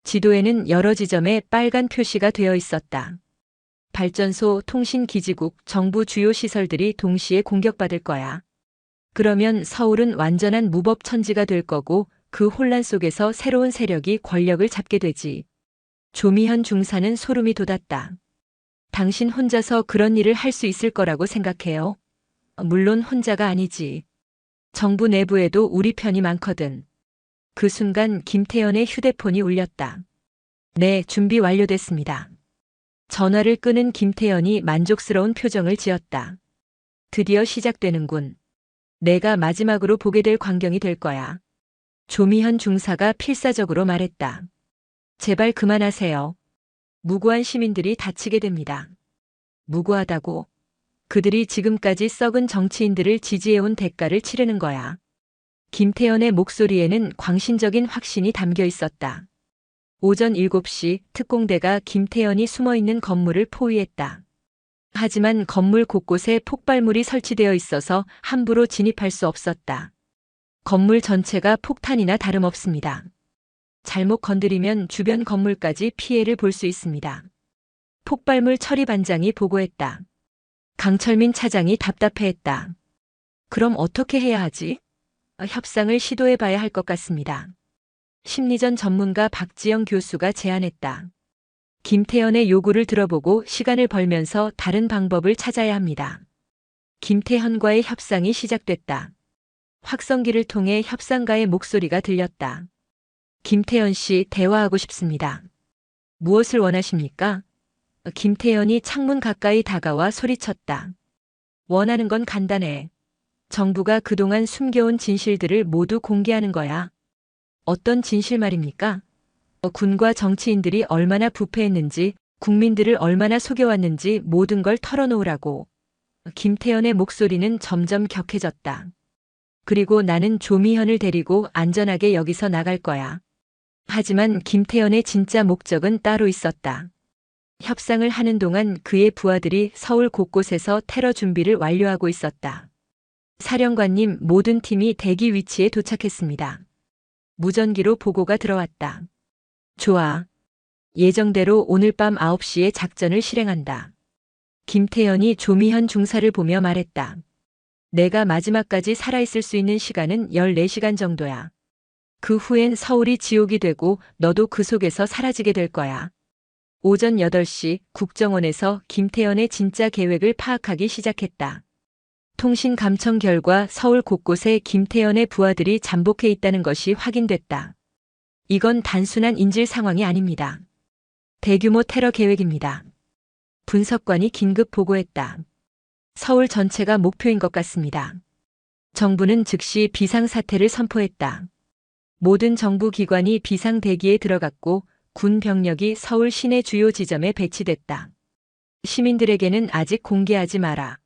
B: 지도에는 여러 지점에 빨간 표시가 되어 있었다. 발전소, 통신기지국, 정부 주요 시설들이 동시에 공격받을 거야. 그러면 서울은 완전한 무법천지가 될 거고 그 혼란 속에서 새로운 세력이 권력을 잡게 되지. 조미현 중사는 소름이 돋았다. 당신 혼자서 그런 일을 할 수 있을 거라고 생각해요? 물론 혼자가 아니지. 정부 내부에도 우리 편이 많거든. 그 순간 김태현의 휴대폰이 울렸다. 네, 준비 완료됐습니다. 전화를 끄는 김태현이 만족스러운 표정을 지었다. 드디어 시작되는군. 내가 마지막으로 보게 될 광경이 될 거야. 조미현 중사가 필사적으로 말했다. 제발 그만하세요. 무고한 시민들이 다치게 됩니다. 무고하다고? 그들이 지금까지 썩은 정치인들을 지지해온 대가를 치르는 거야. 김태현의 목소리에는 광신적인 확신이 담겨 있었다. 오전 7시 특공대가 김태현이 숨어있는 건물을 포위했다. 하지만 건물 곳곳에 폭발물이 설치되어 있어서 함부로 진입할 수 없었다. 건물 전체가 폭탄이나 다름없습니다. 잘못 건드리면 주변 건물까지 피해를 볼 수 있습니다. 폭발물 처리 반장이 보고했다. 강철민 차장이 답답해했다. 그럼 어떻게 해야 하지? 협상을 시도해봐야 할 것 같습니다. 심리전 전문가 박지영 교수가 제안했다. 김태현의 요구를 들어보고 시간을 벌면서 다른 방법을 찾아야 합니다. 김태현과의 협상이 시작됐다. 확성기를 통해 협상가의 목소리가 들렸다. 김태현 씨, 대화하고 싶습니다. 무엇을 원하십니까? 김태현이 창문 가까이 다가와 소리쳤다. 원하는 건 간단해. 정부가 그동안 숨겨온 진실들을 모두 공개하는 거야. 어떤 진실 말입니까? 군과 정치인들이 얼마나 부패했는지, 국민들을 얼마나 속여왔는지 모든 걸 털어놓으라고. 김태현의 목소리는 점점 격해졌다. 그리고 나는 조미현을 데리고 안전하게 여기서 나갈 거야. 하지만 김태현의 진짜 목적은 따로 있었다. 협상을 하는 동안 그의 부하들이 서울 곳곳에서 테러 준비를 완료하고 있었다. 사령관님, 모든 팀이 대기 위치에 도착했습니다. 무전기로 보고가 들어왔다. 좋아. 예정대로 오늘 밤 9시에 작전을 실행한다. 김태현이 조미현 중사를 보며 말했다. 내가 마지막까지 살아있을 수 있는 시간은 14시간 정도야. 그 후엔 서울이 지옥이 되고 너도 그 속에서 사라지게 될 거야. 오전 8시 국정원에서 김태현의 진짜 계획을 파악하기 시작했다. 통신 감청 결과 서울 곳곳에 김태현의 부하들이 잠복해 있다는 것이 확인됐다. 이건 단순한 인질 상황이 아닙니다. 대규모 테러 계획입니다. 분석관이 긴급 보고했다. 서울 전체가 목표인 것 같습니다. 정부는 즉시 비상사태를 선포했다. 모든 정부 기관이 비상 대기에 들어갔고 군 병력이 서울 시내 주요 지점에 배치됐다. 시민들에게는 아직 공개하지 마라.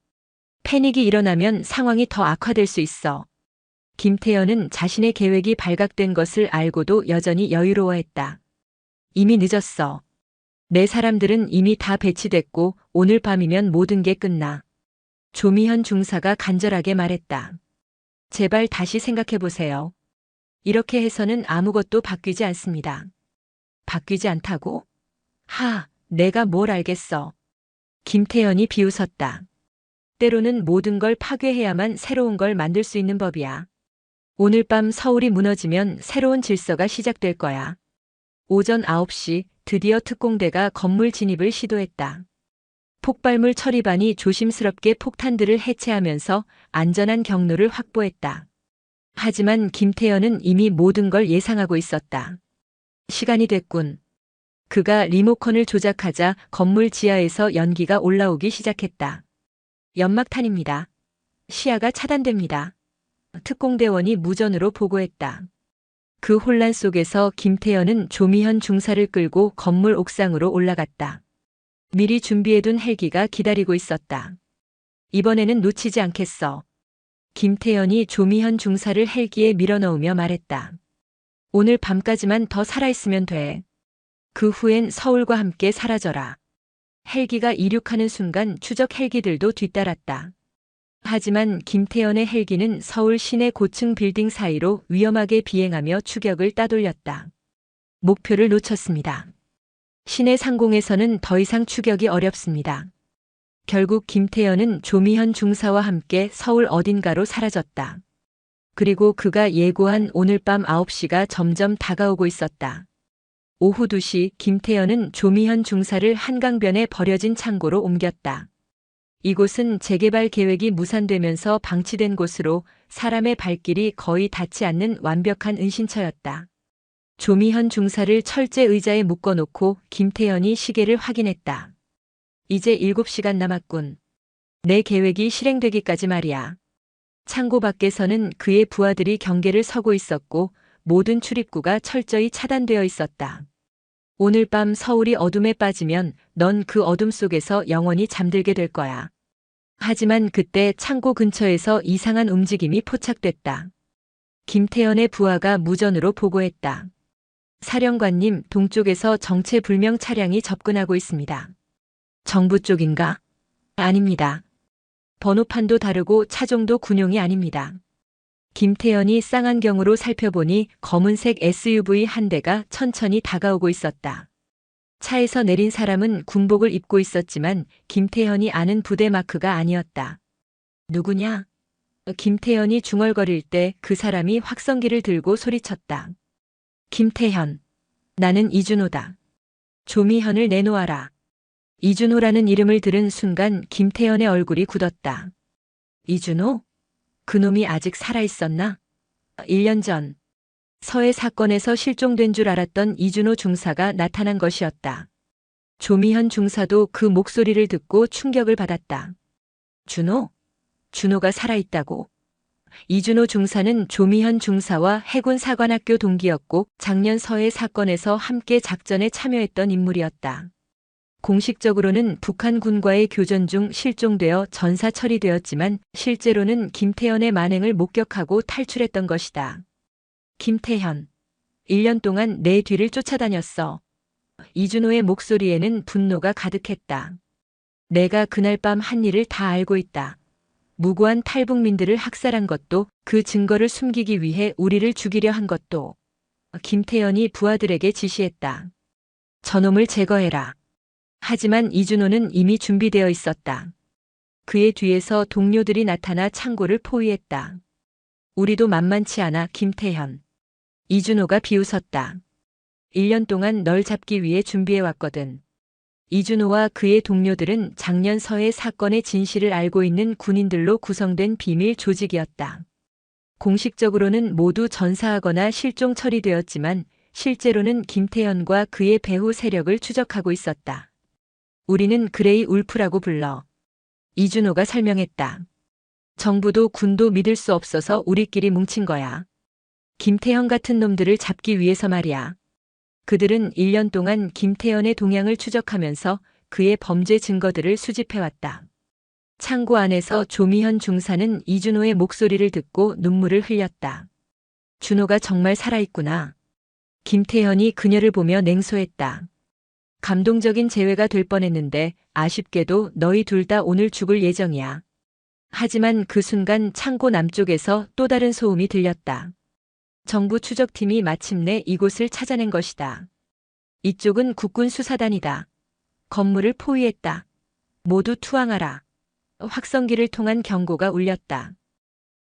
B: 패닉이 일어나면 상황이 더 악화될 수 있어. 김태현은 자신의 계획이 발각된 것을 알고도 여전히 여유로워했다. 이미 늦었어. 내 사람들은 이미 다 배치됐고 오늘 밤이면 모든 게 끝나. 조미현 중사가 간절하게 말했다. 제발 다시 생각해 보세요. 이렇게 해서는 아무것도 바뀌지 않습니다. 바뀌지 않다고? 내가 뭘 알겠어. 김태현이 비웃었다. 때로는 모든 걸 파괴해야만 새로운 걸 만들 수 있는 법이야. 오늘 밤 서울이 무너지면 새로운 질서가 시작될 거야. 오전 9시 드디어 특공대가 건물 진입을 시도했다. 폭발물 처리반이 조심스럽게 폭탄들을 해체하면서 안전한 경로를 확보했다. 하지만 김태현은 이미 모든 걸 예상하고 있었다. 시간이 됐군. 그가 리모컨을 조작하자 건물 지하에서 연기가 올라오기 시작했다. 연막탄입니다. 시야가 차단됩니다. 특공대원이 무전으로 보고했다. 그 혼란 속에서 김태현은 조미현 중사를 끌고 건물 옥상으로 올라갔다. 미리 준비해둔 헬기가 기다리고 있었다. 이번에는 놓치지 않겠어. 김태현이 조미현 중사를 헬기에 밀어넣으며 말했다. 오늘 밤까지만 더 살아있으면 돼. 그 후엔 서울과 함께 사라져라. 헬기가 이륙하는 순간 추적 헬기들도 뒤따랐다. 하지만 김태현의 헬기는 서울 시내 고층 빌딩 사이로 위험하게 비행하며 추격을 따돌렸다. 목표를 놓쳤습니다. 시내 상공에서는 더 이상 추격이 어렵습니다. 결국 김태현은 조미현 중사와 함께 서울 어딘가로 사라졌다. 그리고 그가 예고한 오늘 밤 9시가 점점 다가오고 있었다. 오후 2시 김태현은 조미현 중사를 한강변에 버려진 창고로 옮겼다. 이곳은 재개발 계획이 무산되면서 방치된 곳으로 사람의 발길이 거의 닿지 않는 완벽한 은신처였다. 조미현 중사를 철제 의자에 묶어놓고 김태현이 시계를 확인했다. 이제 7시간 남았군. 내 계획이 실행되기까지 말이야. 창고 밖에서는 그의 부하들이 경계를 서고 있었고 모든 출입구가 철저히 차단되어 있었다. 오늘 밤 서울이 어둠에 빠지면 넌 그 어둠 속에서 영원히 잠들게 될 거야. 하지만 그때 창고 근처에서 이상한 움직임이 포착됐다. 김태현의 부하가 무전으로 보고했다. 사령관님, 동쪽에서 정체불명 차량이 접근하고 있습니다. 정부 쪽인가? 아닙니다. 번호판도 다르고 차종도 군용이 아닙니다. 김태현이 쌍안경으로 살펴보니 검은색 SUV 한 대가 천천히 다가오고 있었다. 차에서 내린 사람은 군복을 입고 있었지만 김태현이 아는 부대 마크가 아니었다. 누구냐? 김태현이 중얼거릴 때 그 사람이 확성기를 들고 소리쳤다. 김태현. 나는 이준호다. 조미현을 내놓아라. 이준호라는 이름을 들은 순간 김태현의 얼굴이 굳었다. 이준호? 그놈이 아직 살아있었나? 1년 전 서해 사건에서 실종된 줄 알았던 이준호 중사가 나타난 것이었다. 조미현 중사도 그 목소리를 듣고 충격을 받았다. 준호? 준호가 살아있다고? 이준호 중사는 조미현 중사와 해군 사관학교 동기였고 작년 서해 사건에서 함께 작전에 참여했던 인물이었다. 공식적으로는 북한군과의 교전 중 실종되어 전사 처리되었지만 실제로는 김태현의 만행을 목격하고 탈출했던 것이다. 김태현. 1년 동안 내 뒤를 쫓아다녔어. 이준호의 목소리에는 분노가 가득했다. 내가 그날 밤 한 일을 다 알고 있다. 무고한 탈북민들을 학살한 것도 그 증거를 숨기기 위해 우리를 죽이려 한 것도. 김태현이 부하들에게 지시했다. 저놈을 제거해라. 하지만 이준호는 이미 준비되어 있었다. 그의 뒤에서 동료들이 나타나 창고를 포위했다. 우리도 만만치 않아, 김태현. 이준호가 비웃었다. 1년 동안 널 잡기 위해 준비해왔거든. 이준호와 그의 동료들은 작년 서해 사건의 진실을 알고 있는 군인들로 구성된 비밀 조직이었다. 공식적으로는 모두 전사하거나 실종 처리되었지만 실제로는 김태현과 그의 배후 세력을 추적하고 있었다. 우리는 그레이 울프라고 불러. 이준호가 설명했다. 정부도 군도 믿을 수 없어서 우리끼리 뭉친 거야. 김태현 같은 놈들을 잡기 위해서 말이야. 그들은 1년 동안 김태현의 동향을 추적하면서 그의 범죄 증거들을 수집해왔다. 창고 안에서 조미현 중사는 이준호의 목소리를 듣고 눈물을 흘렸다. 준호가 정말 살아있구나. 김태현이 그녀를 보며 냉소했다. 감동적인 재회가 될 뻔했는데 아쉽게도 너희 둘 다 오늘 죽을 예정이야. 하지만 그 순간 창고 남쪽에서 또 다른 소음이 들렸다. 정부 추적팀이 마침내 이곳을 찾아낸 것이다. 이쪽은 국군 수사단이다. 건물을 포위했다. 모두 투항하라. 확성기를 통한 경고가 울렸다.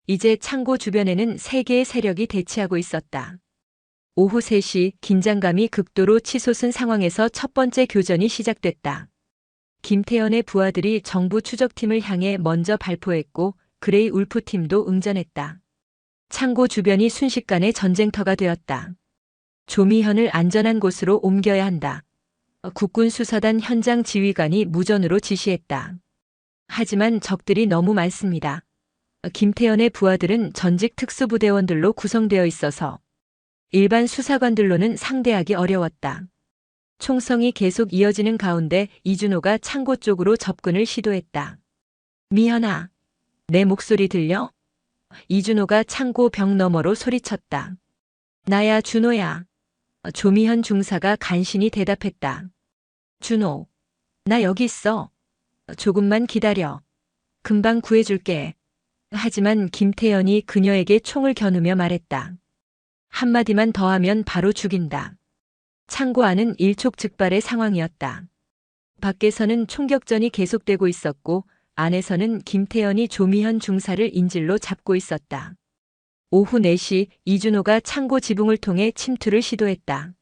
B: 이제 창고 주변에는 3개의 세력이 대치하고 있었다. 오후 3시 긴장감이 극도로 치솟은 상황에서 첫 번째 교전이 시작됐다. 김태현의 부하들이 정부 추적팀을 향해 먼저 발포했고 그레이 울프 팀도 응전했다. 창고 주변이 순식간에 전쟁터가 되었다. 조미현을 안전한 곳으로 옮겨야 한다. 국군 수사단 현장 지휘관이 무전으로 지시했다. 하지만 적들이 너무 많습니다. 김태현의 부하들은 전직 특수부대원들로 구성되어 있어서 일반 수사관들로는 상대하기 어려웠다. 총성이 계속 이어지는 가운데 이준호가 창고 쪽으로 접근을 시도했다. 미현아, 내 목소리 들려? 이준호가 창고 벽 너머로 소리쳤다. 나야 준호야. 조미현 중사가 간신히 대답했다. 준호, 나 여기 있어. 조금만 기다려. 금방 구해줄게. 하지만 김태현이 그녀에게 총을 겨누며 말했다. 한마디만 더 하면 바로 죽인다. 창고 안은 일촉즉발의 상황이었다. 밖에서는 총격전이 계속되고 있었고 안에서는 김태현이 조미현 중사를 인질로 잡고 있었다. 오후 4시 이준호가 창고 지붕을 통해 침투를 시도했다.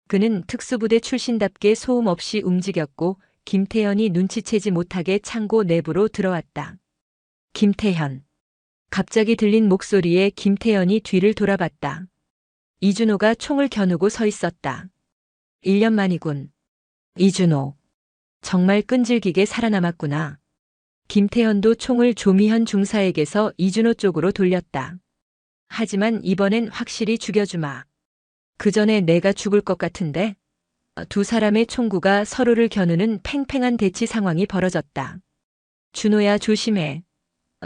B: 그는 특수부대 출신답게 소음 없이 움직였고 김태현이 눈치채지 못하게 창고 내부로 들어왔다. 김태현. 갑자기 들린 목소리에 김태현이 뒤를 돌아봤다. 이준호가 총을 겨누고 서 있었다. 1년 만이군. 이준호. 정말 끈질기게 살아남았구나. 김태현도 총을 조미현 중사에게서 이준호 쪽으로 돌렸다. 하지만 이번엔 확실히 죽여주마. 그 전에 내가 죽을 것 같은데? 두 사람의 총구가 서로를 겨누는 팽팽한 대치 상황이 벌어졌다. 준호야 조심해.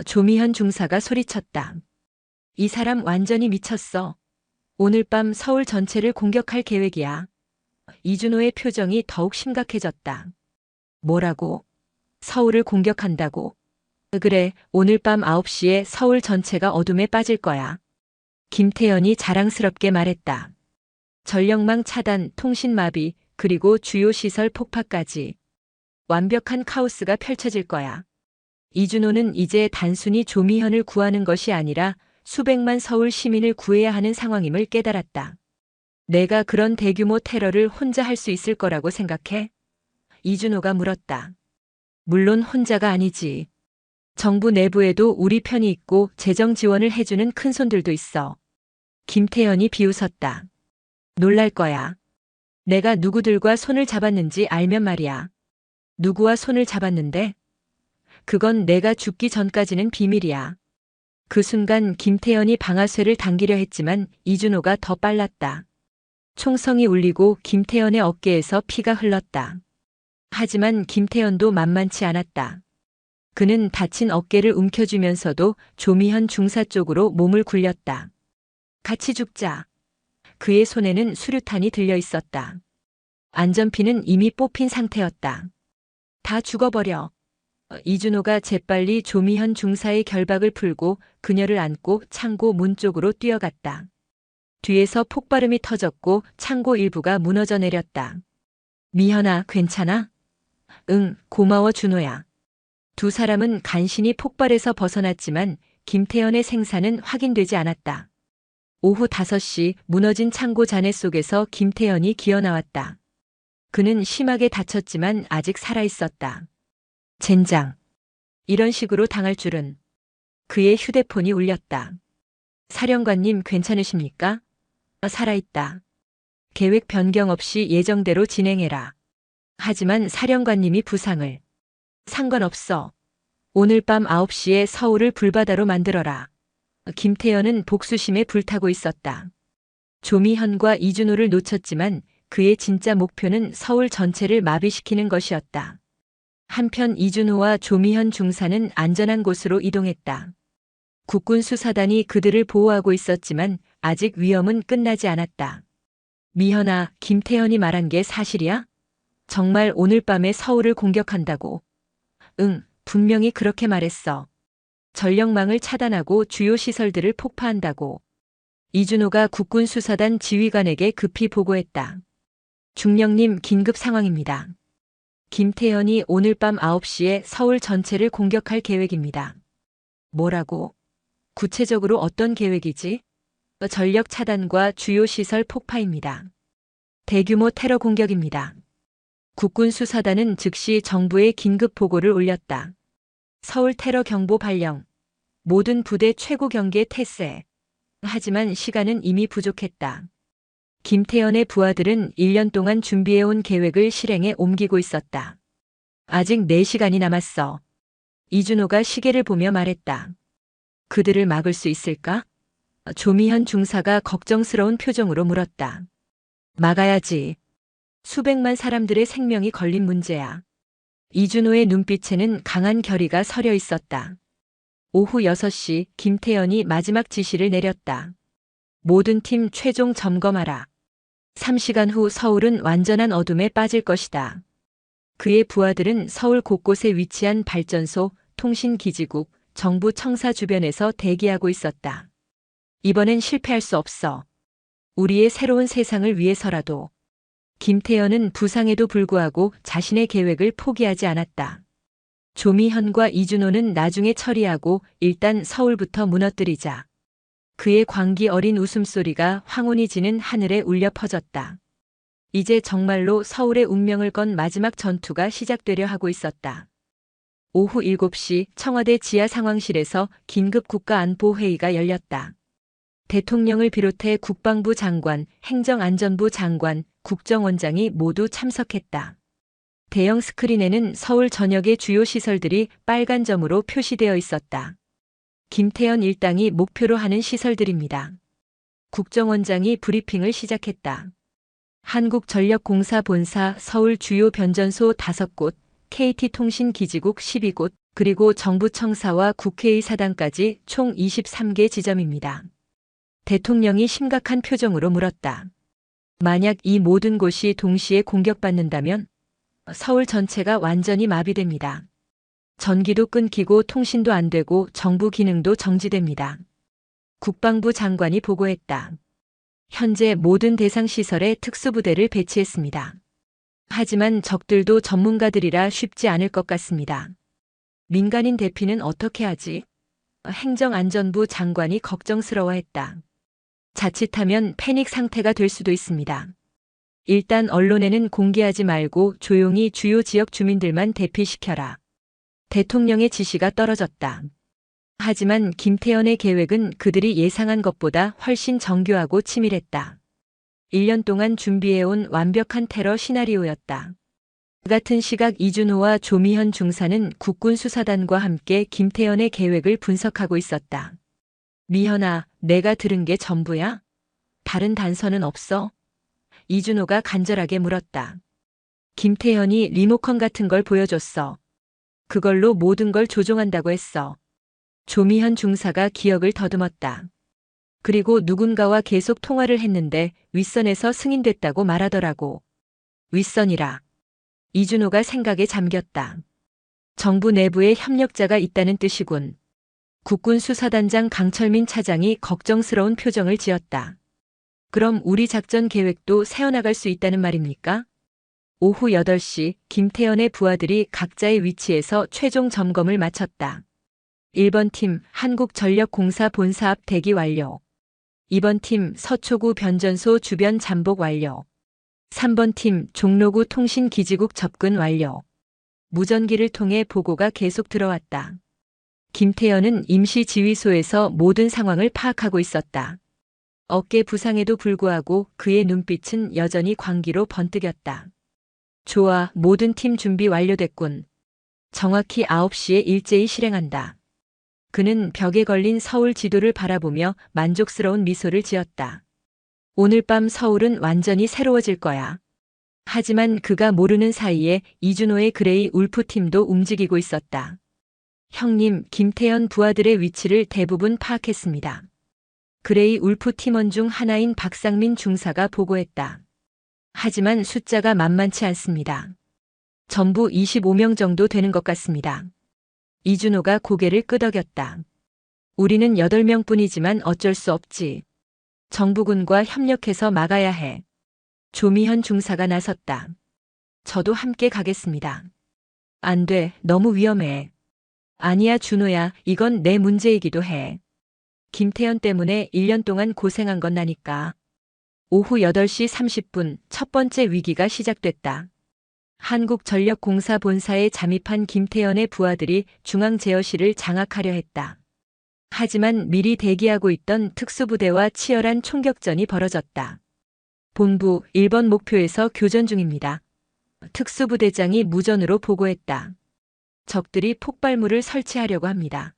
B: 조미현 중사가 소리쳤다. 이 사람 완전히 미쳤어. 오늘 밤 서울 전체를 공격할 계획이야. 이준호의 표정이 더욱 심각해졌다. 뭐라고? 서울을 공격한다고? 그래, 오늘 밤 9시에 서울 전체가 어둠에 빠질 거야. 김태현이 자랑스럽게 말했다. 전력망 차단, 통신 마비, 그리고 주요 시설 폭파까지. 완벽한 카오스가 펼쳐질 거야. 이준호는 이제 단순히 조미현을 구하는 것이 아니라 수백만 서울 시민을 구해야 하는 상황임을 깨달았다. 내가 그런 대규모 테러를 혼자 할 수 있을 거라고 생각해? 이준호가 물었다. 물론 혼자가 아니지. 정부 내부에도 우리 편이 있고 재정 지원을 해주는 큰손들도 있어. 김태현이 비웃었다. 놀랄 거야. 내가 누구들과 손을 잡았는지 알면 말이야. 누구와 손을 잡았는데? 그건 내가 죽기 전까지는 비밀이야. 그 순간 김태현이 방아쇠를 당기려 했지만 이준호가 더 빨랐다. 총성이 울리고 김태현의 어깨에서 피가 흘렀다. 하지만 김태현도 만만치 않았다. 그는 다친 어깨를 움켜쥐면서도 조미현 중사 쪽으로 몸을 굴렸다. 같이 죽자. 그의 손에는 수류탄이 들려 있었다. 안전피는 이미 뽑힌 상태였다. 다 죽어버려. 이준호가 재빨리 조미현 중사의 결박을 풀고 그녀를 안고 창고 문 쪽으로 뛰어갔다. 뒤에서 폭발음이 터졌고 창고 일부가 무너져 내렸다. 미현아, 괜찮아? 응, 고마워 준호야. 두 사람은 간신히 폭발에서 벗어났지만 김태현의 생사는 확인되지 않았다. 오후 5시 무너진 창고 잔해 속에서 김태현이 기어나왔다. 그는 심하게 다쳤지만 아직 살아있었다. 젠장. 이런 식으로 당할 줄은. 그의 휴대폰이 울렸다. 사령관님 괜찮으십니까? 살아있다. 계획 변경 없이 예정대로 진행해라. 하지만 사령관님이 부상을. 상관없어. 오늘 밤 9시에 서울을 불바다로 만들어라. 김태현은 복수심에 불타고 있었다. 조미현과 이준호를 놓쳤지만 그의 진짜 목표는 서울 전체를 마비시키는 것이었다. 한편 이준호와 조미현 중사는 안전한 곳으로 이동했다. 국군 수사단이 그들을 보호하고 있었지만 아직 위험은 끝나지 않았다. 미현아, 김태현이 말한 게 사실이야? 정말 오늘 밤에 서울을 공격한다고? 응, 분명히 그렇게 말했어. 전력망을 차단하고 주요 시설들을 폭파한다고. 이준호가 국군 수사단 지휘관에게 급히 보고했다. 중령님, 긴급 상황입니다. 김태현이 오늘 밤 9시에 서울 전체를 공격할 계획입니다. 뭐라고? 구체적으로 어떤 계획이지? 전력 차단과 주요 시설 폭파입니다. 대규모 테러 공격입니다. 국군 수사단은 즉시 정부에 긴급 보고를 올렸다. 서울 테러 경보 발령. 모든 부대 최고 경계 태세. 하지만 시간은 이미 부족했다. 김태현의 부하들은 1년 동안 준비해온 계획을 실행에 옮기고 있었다. 아직 4시간이 남았어. 이준호가 시계를 보며 말했다. 그들을 막을 수 있을까? 조미현 중사가 걱정스러운 표정으로 물었다. 막아야지. 수백만 사람들의 생명이 걸린 문제야. 이준호의 눈빛에는 강한 결의가 서려 있었다. 오후 6시 김태현이 마지막 지시를 내렸다. 모든 팀 최종 점검하라. 3시간 후 서울은 완전한 어둠에 빠질 것이다. 그의 부하들은 서울 곳곳에 위치한 발전소, 통신기지국, 정부 청사 주변에서 대기하고 있었다. 이번엔 실패할 수 없어. 우리의 새로운 세상을 위해서라도. 김태현은 부상에도 불구하고 자신의 계획을 포기하지 않았다. 조미현과 이준호는 나중에 처리하고 일단 서울부터 무너뜨리자. 그의 광기 어린 웃음소리가 황혼이 지는 하늘에 울려 퍼졌다. 이제 정말로 서울의 운명을 건 마지막 전투가 시작되려 하고 있었다. 오후 7시 청와대 지하 상황실에서 긴급 국가안보회의가 열렸다. 대통령을 비롯해 국방부 장관, 행정안전부 장관, 국정원장이 모두 참석했다. 대형 스크린에는 서울 전역의 주요 시설들이 빨간 점으로 표시되어 있었다. 김태현 일당이 목표로 하는 시설들입니다. 국정원장이 브리핑을 시작했다. 한국전력공사 본사 서울 주요 변전소 5곳, KT통신기지국 12곳, 그리고 정부청사와 국회의사당까지 총 23개 지점입니다. 대통령이 심각한 표정으로 물었다. 만약 이 모든 곳이 동시에 공격받는다면 서울 전체가 완전히 마비됩니다. 전기도 끊기고 통신도 안 되고 정부 기능도 정지됩니다. 국방부 장관이 보고했다. 현재 모든 대상 시설에 특수부대를 배치했습니다. 하지만 적들도 전문가들이라 쉽지 않을 것 같습니다. 민간인 대피는 어떻게 하지? 행정안전부 장관이 걱정스러워했다. 자칫하면 패닉 상태가 될 수도 있습니다. 일단 언론에는 공개하지 말고 조용히 주요 지역 주민들만 대피시켜라. 대통령의 지시가 떨어졌다. 하지만 김태현의 계획은 그들이 예상한 것보다 훨씬 정교하고 치밀했다. 1년 동안 준비해온 완벽한 테러 시나리오였다. 그 같은 시각 이준호와 조미현 중사는 국군 수사단과 함께 김태현의 계획을 분석하고 있었다. 미현아, 내가 들은 게 전부야? 다른 단서는 없어? 이준호가 간절하게 물었다. 김태현이 리모컨 같은 걸 보여줬어. 그걸로 모든 걸 조종한다고 했어. 조미현 중사가 기억을 더듬었다. 그리고 누군가와 계속 통화를 했는데 윗선에서 승인됐다고 말하더라고. 윗선이라. 이준호가 생각에 잠겼다. 정부 내부에 협력자가 있다는 뜻이군. 국군 수사단장 강철민 차장이 걱정스러운 표정을 지었다. 그럼 우리 작전 계획도 세워나갈 수 있다는 말입니까? 오후 8시 김태현의 부하들이 각자의 위치에서 최종 점검을 마쳤다. 1번 팀 한국전력공사 본사 앞 대기 완료. 2번 팀 서초구 변전소 주변 잠복 완료. 3번 팀 종로구 통신기지국 접근 완료. 무전기를 통해 보고가 계속 들어왔다. 김태현은 임시지휘소에서 모든 상황을 파악하고 있었다. 어깨 부상에도 불구하고 그의 눈빛은 여전히 광기로 번뜩였다. 좋아, 모든 팀 준비 완료됐군. 정확히 9시에 일제히 실행한다. 그는 벽에 걸린 서울 지도를 바라보며 만족스러운 미소를 지었다. 오늘 밤 서울은 완전히 새로워질 거야. 하지만 그가 모르는 사이에 이준호의 그레이 울프 팀도 움직이고 있었다. 형님, 김태현 부하들의 위치를 대부분 파악했습니다. 그레이 울프 팀원 중 하나인 박상민 중사가 보고했다. 하지만 숫자가 만만치 않습니다. 전부 25명 정도 되는 것 같습니다. 이준호가 고개를 끄덕였다. 우리는 8명뿐이지만 어쩔 수 없지. 정부군과 협력해서 막아야 해. 조미현 중사가 나섰다. 저도 함께 가겠습니다. 안 돼, 너무 위험해. 아니야, 준호야, 이건 내 문제이기도 해. 김태현 때문에 1년 동안 고생한 건 나니까. 오후 8시 30분 첫 번째 위기가 시작됐다. 한국전력공사 본사에 잠입한 김태현의 부하들이 중앙제어실을 장악하려 했다. 하지만 미리 대기하고 있던 특수부대와 치열한 총격전이 벌어졌다. 본부 1번 목표에서 교전 중입니다. 특수부대장이 무전으로 보고했다. 적들이 폭발물을 설치하려고 합니다.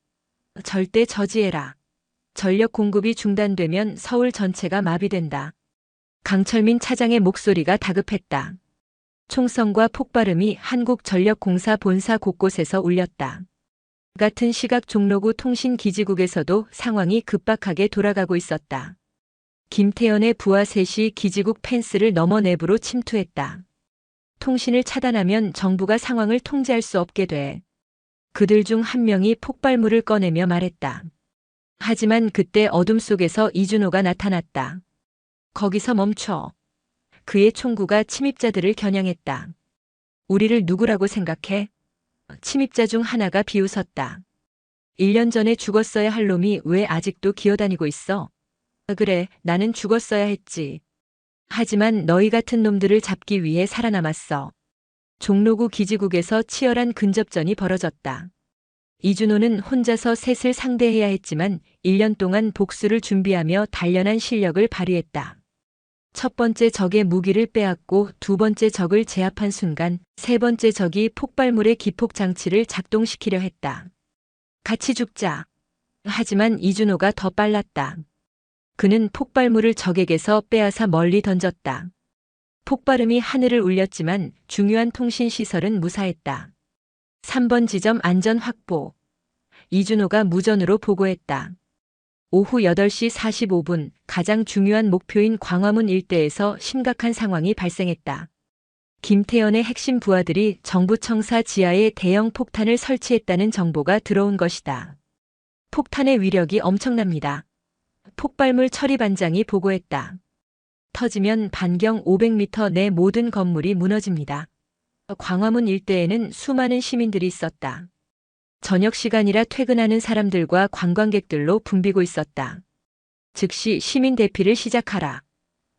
B: 절대 저지해라. 전력 공급이 중단되면 서울 전체가 마비된다. 강철민 차장의 목소리가 다급했다. 총성과 폭발음이 한국전력공사 본사 곳곳에서 울렸다. 같은 시각 종로구 통신기지국에서도 상황이 급박하게 돌아가고 있었다. 김태현의 부하 셋이 기지국 펜스를 넘어 내부로 침투했다. 통신을 차단하면 정부가 상황을 통제할 수 없게 돼. 그들 중 한 명이 폭발물을 꺼내며 말했다. 하지만 그때 어둠 속에서 이준호가 나타났다. 거기서 멈춰. 그의 총구가 침입자들을 겨냥했다. 우리를 누구라고 생각해? 침입자 중 하나가 비웃었다. 1년 전에 죽었어야 할 놈이 왜 아직도 기어다니고 있어? 그래, 나는 죽었어야 했지. 하지만 너희 같은 놈들을 잡기 위해 살아남았어. 종로구 기지국에서 치열한 근접전이 벌어졌다. 이준호는 혼자서 셋을 상대해야 했지만 1년 동안 복수를 준비하며 단련한 실력을 발휘했다. 첫 번째 적의 무기를 빼앗고 두 번째 적을 제압한 순간 세 번째 적이 폭발물의 기폭 장치를 작동시키려 했다. 같이 죽자. 하지만 이준호가 더 빨랐다. 그는 폭발물을 적에게서 빼앗아 멀리 던졌다. 폭발음이 하늘을 울렸지만 중요한 통신 시설은 무사했다. 3번 지점 안전 확보. 이준호가 무전으로 보고했다. 오후 8시 45분 가장 중요한 목표인 광화문 일대에서 심각한 상황이 발생했다. 김태현의 핵심 부하들이 정부청사 지하에 대형 폭탄을 설치했다는 정보가 들어온 것이다. 폭탄의 위력이 엄청납니다. 폭발물 처리 반장이 보고했다. 터지면 반경 500m 내 모든 건물이 무너집니다. 광화문 일대에는 수많은 시민들이 있었다. 저녁 시간이라 퇴근하는 사람들과 관광객들로 붐비고 있었다. 즉시 시민 대피를 시작하라.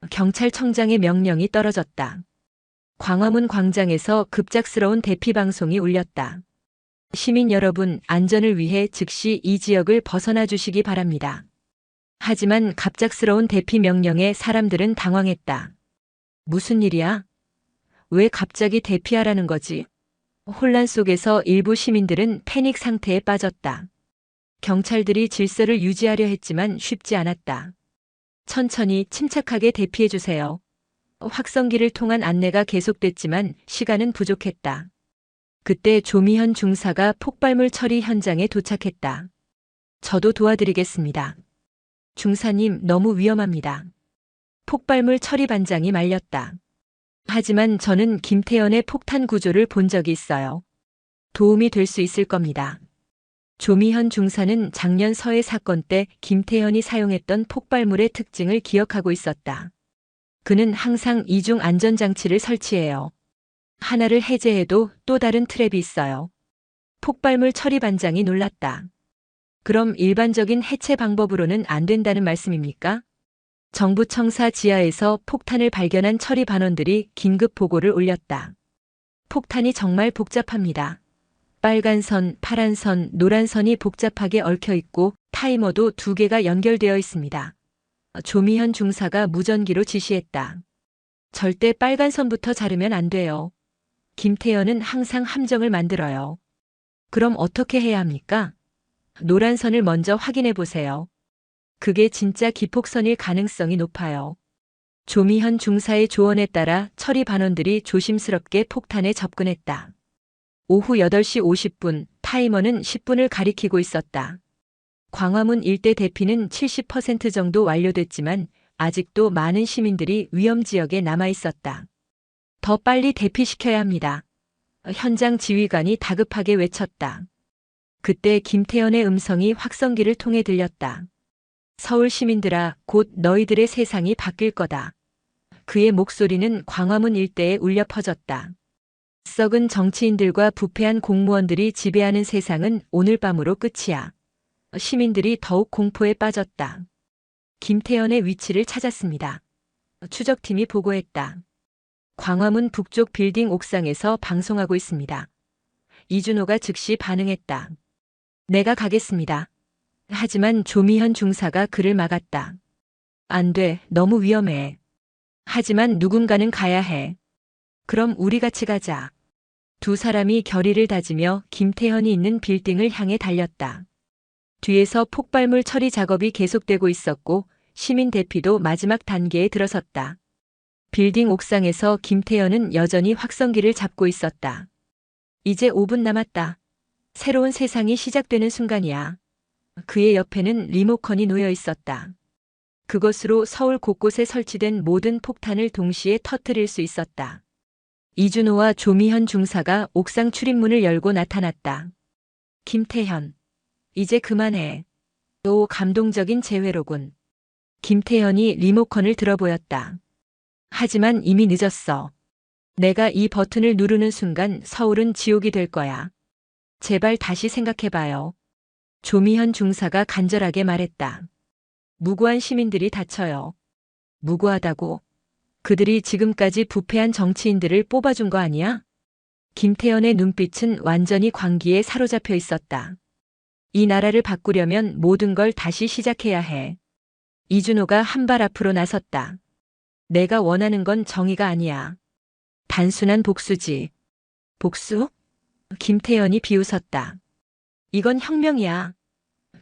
B: 경찰청장의 명령이 떨어졌다. 광화문 광장에서 급작스러운 대피 방송이 울렸다. 시민 여러분, 안전을 위해 즉시 이 지역을 벗어나 주시기 바랍니다. 하지만 갑작스러운 대피 명령에 사람들은 당황했다. 무슨 일이야? 왜 갑자기 대피하라는 거지? 혼란 속에서 일부 시민들은 패닉 상태에 빠졌다. 경찰들이 질서를 유지하려 했지만 쉽지 않았다. 천천히 침착하게 대피해 주세요. 확성기를 통한 안내가 계속됐지만 시간은 부족했다. 그때 조미현 중사가 폭발물 처리 현장에 도착했다. 저도 도와드리겠습니다. 중사님, 너무 위험합니다. 폭발물 처리 반장이 말렸다. 하지만 저는 김태현의 폭탄 구조를 본 적이 있어요. 도움이 될 수 있을 겁니다. 조미현 중사는 작년 서해 사건 때 김태현이 사용했던 폭발물의 특징을 기억하고 있었다. 그는 항상 이중 안전장치를 설치해요. 하나를 해제해도 또 다른 트랩이 있어요. 폭발물 처리 반장이 놀랐다. 그럼 일반적인 해체 방법으로는 안 된다는 말씀입니까? 정부청사 지하에서 폭탄을 발견한 처리 반원들이 긴급 보고를 올렸다. 폭탄이 정말 복잡합니다. 빨간 선, 파란 선, 노란 선이 복잡하게 얽혀 있고 타이머도 2개가 연결되어 있습니다. 조미현 중사가 무전기로 지시했다. 절대 빨간 선부터 자르면 안 돼요. 김태현은 항상 함정을 만들어요. 그럼 어떻게 해야 합니까? 노란 선을 먼저 확인해 보세요. 그게 진짜 기폭선일 가능성이 높아요. 조미현 중사의 조언에 따라 처리 반원들이 조심스럽게 폭탄에 접근했다. 오후 8시 50분, 타이머는 10분을 가리키고 있었다. 광화문 일대 대피는 70% 정도 완료됐지만 아직도 많은 시민들이 위험 지역에 남아 있었다. 더 빨리 대피시켜야 합니다. 현장 지휘관이 다급하게 외쳤다. 그때 김태현의 음성이 확성기를 통해 들렸다. 서울 시민들아, 곧 너희들의 세상이 바뀔 거다. 그의 목소리는 광화문 일대에 울려 퍼졌다. 썩은 정치인들과 부패한 공무원들이 지배하는 세상은 오늘 밤으로 끝이야. 시민들이 더욱 공포에 빠졌다. 김태현의 위치를 찾았습니다. 추적팀이 보고했다. 광화문 북쪽 빌딩 옥상에서 방송하고 있습니다. 이준호가 즉시 반응했다. 내가 가겠습니다. 하지만 조미현 중사가 그를 막았다. 안 돼, 너무 위험해. 하지만 누군가는 가야 해. 그럼 우리 같이 가자. 두 사람이 결의를 다지며 김태현이 있는 빌딩을 향해 달렸다. 뒤에서 폭발물 처리 작업이 계속되고 있었고 시민 대피도 마지막 단계에 들어섰다. 빌딩 옥상에서 김태현은 여전히 확성기를 잡고 있었다. 이제 5분 남았다. 새로운 세상이 시작되는 순간이야. 그의 옆에는 리모컨이 놓여 있었다. 그것으로 서울 곳곳에 설치된 모든 폭탄을 동시에 터뜨릴 수 있었다. 이준호와 조미현 중사가 옥상 출입문을 열고 나타났다. 김태현, 이제 그만해. 또 감동적인 재회로군. 김태현이 리모컨을 들어보였다. 하지만 이미 늦었어. 내가 이 버튼을 누르는 순간 서울은 지옥이 될 거야. 제발 다시 생각해봐요. 조미현 중사가 간절하게 말했다. 무고한 시민들이 다쳐요. 무고하다고? 그들이 지금까지 부패한 정치인들을 뽑아준 거 아니야? 김태현의 눈빛은 완전히 광기에 사로잡혀 있었다. 이 나라를 바꾸려면 모든 걸 다시 시작해야 해. 이준호가 한 발 앞으로 나섰다. 내가 원하는 건 정의가 아니야. 단순한 복수지. 복수? 김태현이 비웃었다. 이건 혁명이야.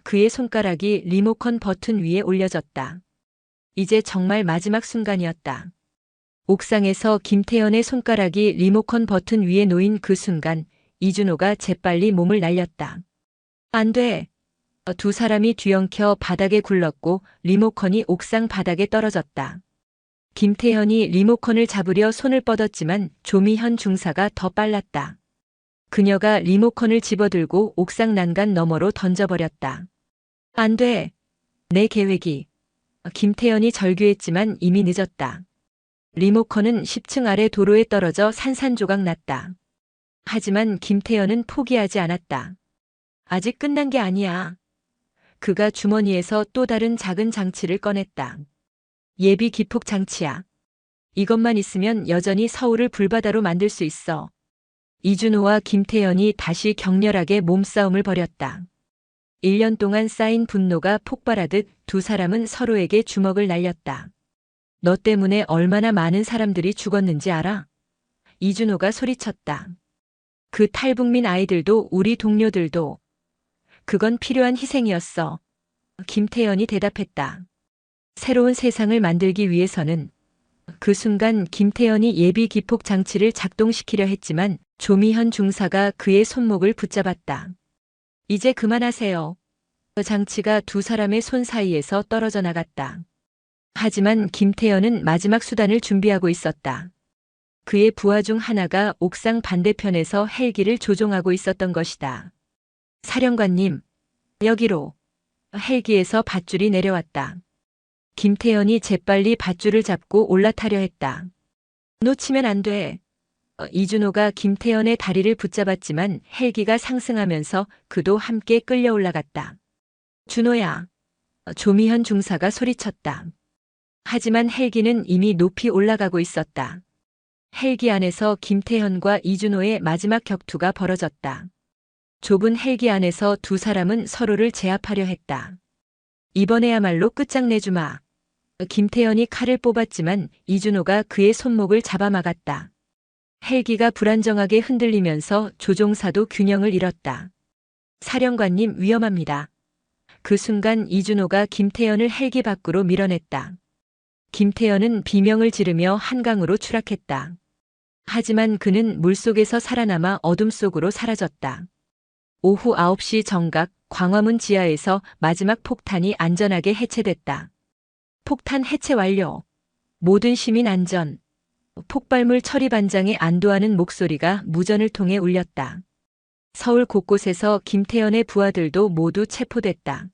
B: 그의 손가락이 리모컨 버튼 위에 올려졌다. 이제 정말 마지막 순간이었다. 옥상에서 김태현의 손가락이 리모컨 버튼 위에 놓인 그 순간 이준호가 재빨리 몸을 날렸다. 안 돼. 두 사람이 뒤엉켜 바닥에 굴렀고 리모컨이 옥상 바닥에 떨어졌다. 김태현이 리모컨을 잡으려 손을 뻗었지만 조미현 중사가 더 빨랐다. 그녀가 리모컨을 집어들고 옥상 난간 너머로 던져버렸다. 안 돼. 내 계획이. 김태현이 절규했지만 이미 늦었다. 리모컨은 10층 아래 도로에 떨어져 산산조각 났다. 하지만 김태현은 포기하지 않았다. 아직 끝난 게 아니야. 그가 주머니에서 또 다른 작은 장치를 꺼냈다. 예비 기폭 장치야. 이것만 있으면 여전히 서울을 불바다로 만들 수 있어. 이준호와 김태현이 다시 격렬하게 몸싸움을 벌였다. 1년 동안 쌓인 분노가 폭발하듯 두 사람은 서로에게 주먹을 날렸다. 너 때문에 얼마나 많은 사람들이 죽었는지 알아? 이준호가 소리쳤다. 그 탈북민 아이들도 우리 동료들도. 그건 필요한 희생이었어. 김태현이 대답했다. 새로운 세상을 만들기 위해서는. 그 순간 김태현이 예비 기폭 장치를 작동시키려 했지만 조미현 중사가 그의 손목을 붙잡았다. 이제 그만하세요. 장치가 두 사람의 손 사이에서 떨어져 나갔다. 하지만 김태현은 마지막 수단을 준비하고 있었다. 그의 부하 중 하나가 옥상 반대편에서 헬기를 조종하고 있었던 것이다. 사령관님, 여기로. 헬기에서 밧줄이 내려왔다. 김태현이 재빨리 밧줄을 잡고 올라타려 했다. 놓치면 안 돼. 이준호가 김태현의 다리를 붙잡았지만 헬기가 상승하면서 그도 함께 끌려 올라갔다. 준호야. 조미현 중사가 소리쳤다. 하지만 헬기는 이미 높이 올라가고 있었다. 헬기 안에서 김태현과 이준호의 마지막 격투가 벌어졌다. 좁은 헬기 안에서 두 사람은 서로를 제압하려 했다. 이번에야말로 끝장내주마. 김태현이 칼을 뽑았지만 이준호가 그의 손목을 잡아막았다. 헬기가 불안정하게 흔들리면서 조종사도 균형을 잃었다. 사령관님, 위험합니다. 그 순간 이준호가 김태현을 헬기 밖으로 밀어냈다. 김태현은 비명을 지르며 한강으로 추락했다. 하지만 그는 물속에서 살아남아 어둠 속으로 사라졌다. 오후 9시 정각 광화문 지하에서 마지막 폭탄이 안전하게 해체됐다. 폭탄 해체 완료. 모든 시민 안전. 폭발물 처리 반장의 안도하는 목소리가 무전을 통해 울렸다. 서울 곳곳에서 김태현의 부하들도 모두 체포됐다.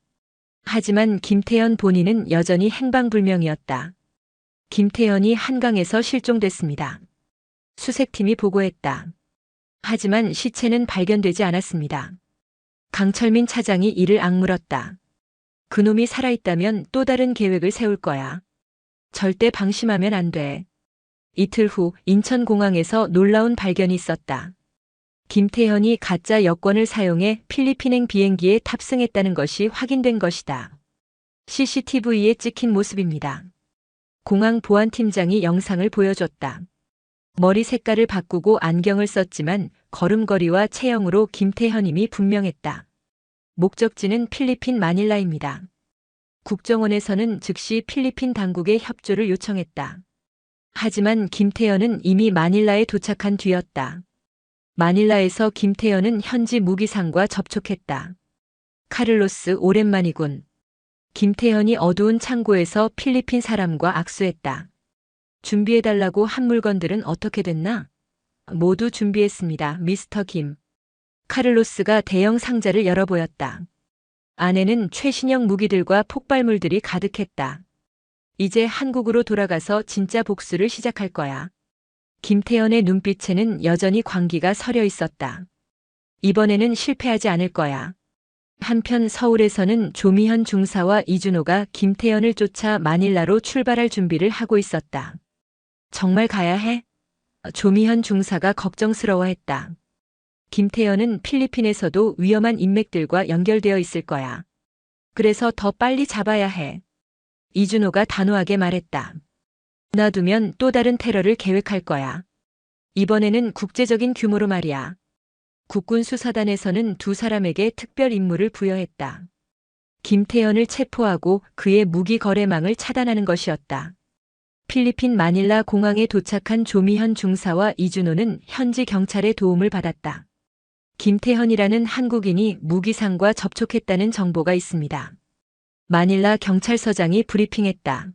B: 하지만 김태현 본인은 여전히 행방불명이었다. 김태현이 한강에서 실종됐습니다. 수색팀이 보고했다. 하지만 시체는 발견되지 않았습니다. 강철민 차장이 이를 악물었다. 그놈이 살아있다면 또 다른 계획을 세울 거야. 절대 방심하면 안 돼. 이틀 후 인천공항에서 놀라운 발견이 있었다. 김태현이 가짜 여권을 사용해 필리핀행 비행기에 탑승했다는 것이 확인된 것이다. CCTV에 찍힌 모습입니다. 공항 보안팀장이 영상을 보여줬다. 머리 색깔을 바꾸고 안경을 썼지만 걸음걸이와 체형으로 김태현임이 분명했다. 목적지는 필리핀 마닐라입니다. 국정원에서는 즉시 필리핀 당국에 협조를 요청했다. 하지만 김태현은 이미 마닐라에 도착한 뒤였다. 마닐라에서 김태현은 현지 무기상과 접촉했다. 카를로스 오랜만이군. 김태현이 어두운 창고에서 필리핀 사람과 악수했다. 준비해달라고 한 물건들은 어떻게 됐나? 모두 준비했습니다, 미스터 김. 카를로스가 대형 상자를 열어보였다. 안에는 최신형 무기들과 폭발물들이 가득했다. 이제 한국으로 돌아가서 진짜 복수를 시작할 거야. 김태현의 눈빛에는 여전히 광기가 서려 있었다. 이번에는 실패하지 않을 거야. 한편 서울에서는 조미현 중사와 이준호가 김태현을 쫓아 마닐라로 출발할 준비를 하고 있었다. 정말 가야 해? 조미현 중사가 걱정스러워했다. 김태현은 필리핀에서도 위험한 인맥들과 연결되어 있을 거야. 그래서 더 빨리 잡아야 해. 이준호가 단호하게 말했다. 놔두면 또 다른 테러를 계획할 거야. 이번에는 국제적인 규모로 말이야. 국군 수사단에서는 두 사람에게 특별 임무를 부여했다. 김태현을 체포하고 그의 무기 거래망을 차단하는 것이었다. 필리핀 마닐라 공항에 도착한 조미현 중사와 이준호는 현지 경찰의 도움을 받았다. 김태현이라는 한국인이 무기상과 접촉했다는 정보가 있습니다. 마닐라 경찰서장이 브리핑했다.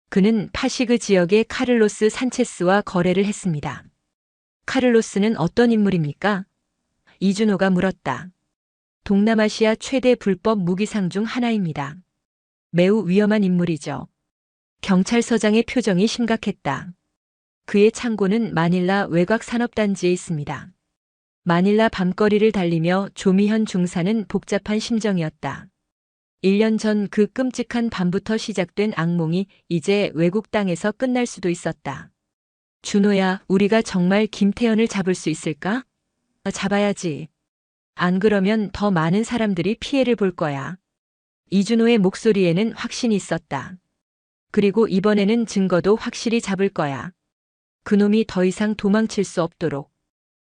B: 그는 파시그 지역의 카를로스 산체스와 거래를 했습니다. 카를로스는 어떤 인물입니까? 이준호가 물었다. 동남아시아 최대 불법 무기상 중 하나입니다. 매우 위험한 인물이죠. 경찰서장의 표정이 심각했다. 그의 창고는 마닐라 외곽산업단지에 있습니다. 마닐라 밤거리를 달리며 조미현 중사는 복잡한 심정이었다. 1년 전 그 끔찍한 밤부터 시작된 악몽이 이제 외국 땅에서 끝날 수도 있었다. 준호야, 우리가 정말 김태현을 잡을 수 있을까? 잡아야지. 안 그러면 더 많은 사람들이 피해를 볼 거야. 이준호의 목소리에는 확신이 있었다. 그리고 이번에는 증거도 확실히 잡을 거야. 그놈이 더 이상 도망칠 수 없도록.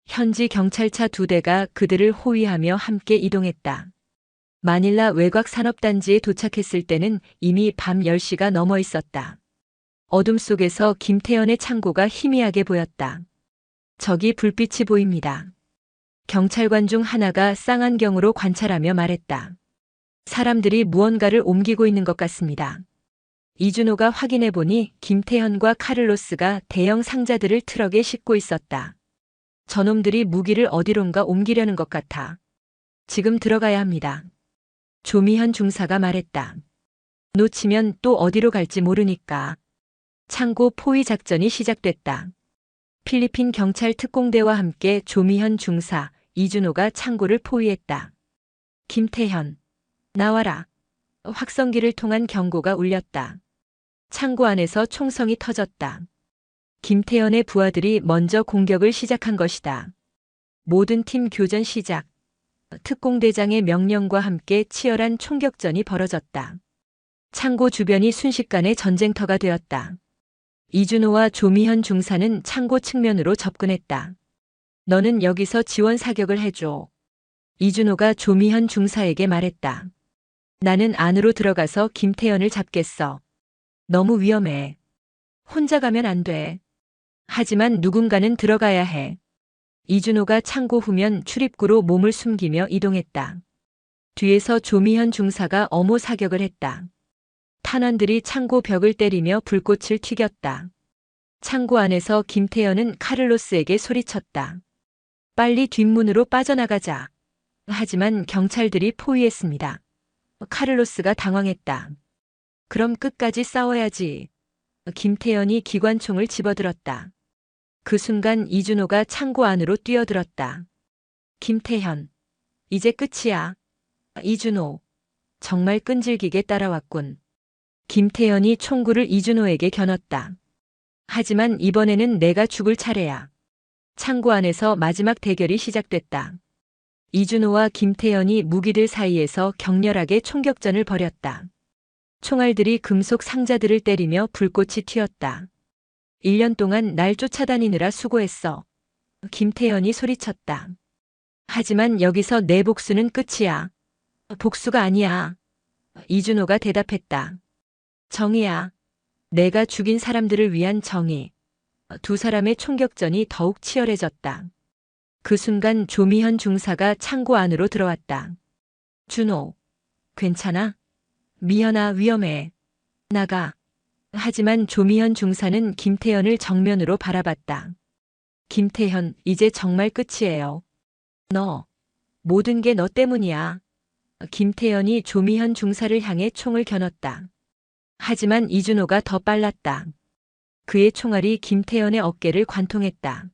B: 현지 경찰차 2대가 그들을 호위하며 함께 이동했다. 마닐라 외곽 산업단지에 도착했을 때는 이미 밤 10시가 넘어 있었다. 어둠 속에서 김태현의 창고가 희미하게 보였다. 저기 불빛이 보입니다. 경찰관 중 하나가 쌍안경으로 관찰하며 말했다. 사람들이 무언가를 옮기고 있는 것 같습니다. 이준호가 확인해 보니 김태현과 카를로스가 대형 상자들을 트럭에 싣고 있었다. 저놈들이 무기를 어디론가 옮기려는 것 같아. 지금 들어가야 합니다. 조미현 중사가 말했다. 놓치면 또 어디로 갈지 모르니까. 창고 포위 작전이 시작됐다. 필리핀 경찰 특공대와 함께 조미현 중사, 이준호가 창고를 포위했다. 김태현, 나와라. 확성기를 통한 경고가 울렸다. 창고 안에서 총성이 터졌다. 김태현의 부하들이 먼저 공격을 시작한 것이다. 모든 팀 교전 시작. 특공대장의 명령과 함께 치열한 총격전이 벌어졌다. 창고 주변이 순식간에 전쟁터가 되었다. 이준호와 조미현 중사는 창고 측면으로 접근했다. 너는 여기서 지원 사격을 해줘. 이준호가 조미현 중사에게 말했다. 나는 안으로 들어가서 김태현을 잡겠어. 너무 위험해. 혼자 가면 안 돼. 하지만 누군가는 들어가야 해. 이준호가 창고 후면 출입구로 몸을 숨기며 이동했다. 뒤에서 조미현 중사가 엄호 사격을 했다. 탄환들이 창고 벽을 때리며 불꽃을 튀겼다. 창고 안에서 김태현은 카를로스에게 소리쳤다. 빨리 뒷문으로 빠져나가자. 하지만 경찰들이 포위했습니다. 카를로스가 당황했다. 그럼 끝까지 싸워야지. 김태현이 기관총을 집어들었다. 그 순간 이준호가 창고 안으로 뛰어들었다. 김태현, 이제 끝이야. 이준호, 정말 끈질기게 따라왔군. 김태현이 총구를 이준호에게 겨눴다. 하지만 이번에는 내가 죽을 차례야. 창고 안에서 마지막 대결이 시작됐다. 이준호와 김태현이 무기들 사이에서 격렬하게 총격전을 벌였다. 총알들이 금속 상자들을 때리며 불꽃이 튀었다. 1년 동안 날 쫓아다니느라 수고했어. 김태현이 소리쳤다. 하지만 여기서 내 복수는 끝이야. 복수가 아니야. 이준호가 대답했다. 정의야. 내가 죽인 사람들을 위한 정의. 두 사람의 총격전이 더욱 치열해졌다. 그 순간 조미현 중사가 창고 안으로 들어왔다. 준호, 괜찮아? 미현아, 위험해. 나가. 하지만 조미현 중사는 김태현을 정면으로 바라봤다. 김태현, 이제 정말 끝이에요. 너, 모든 게 너 때문이야. 김태현이 조미현 중사를 향해 총을 겨눴다. 하지만 이준호가 더 빨랐다. 그의 총알이 김태현의 어깨를 관통했다.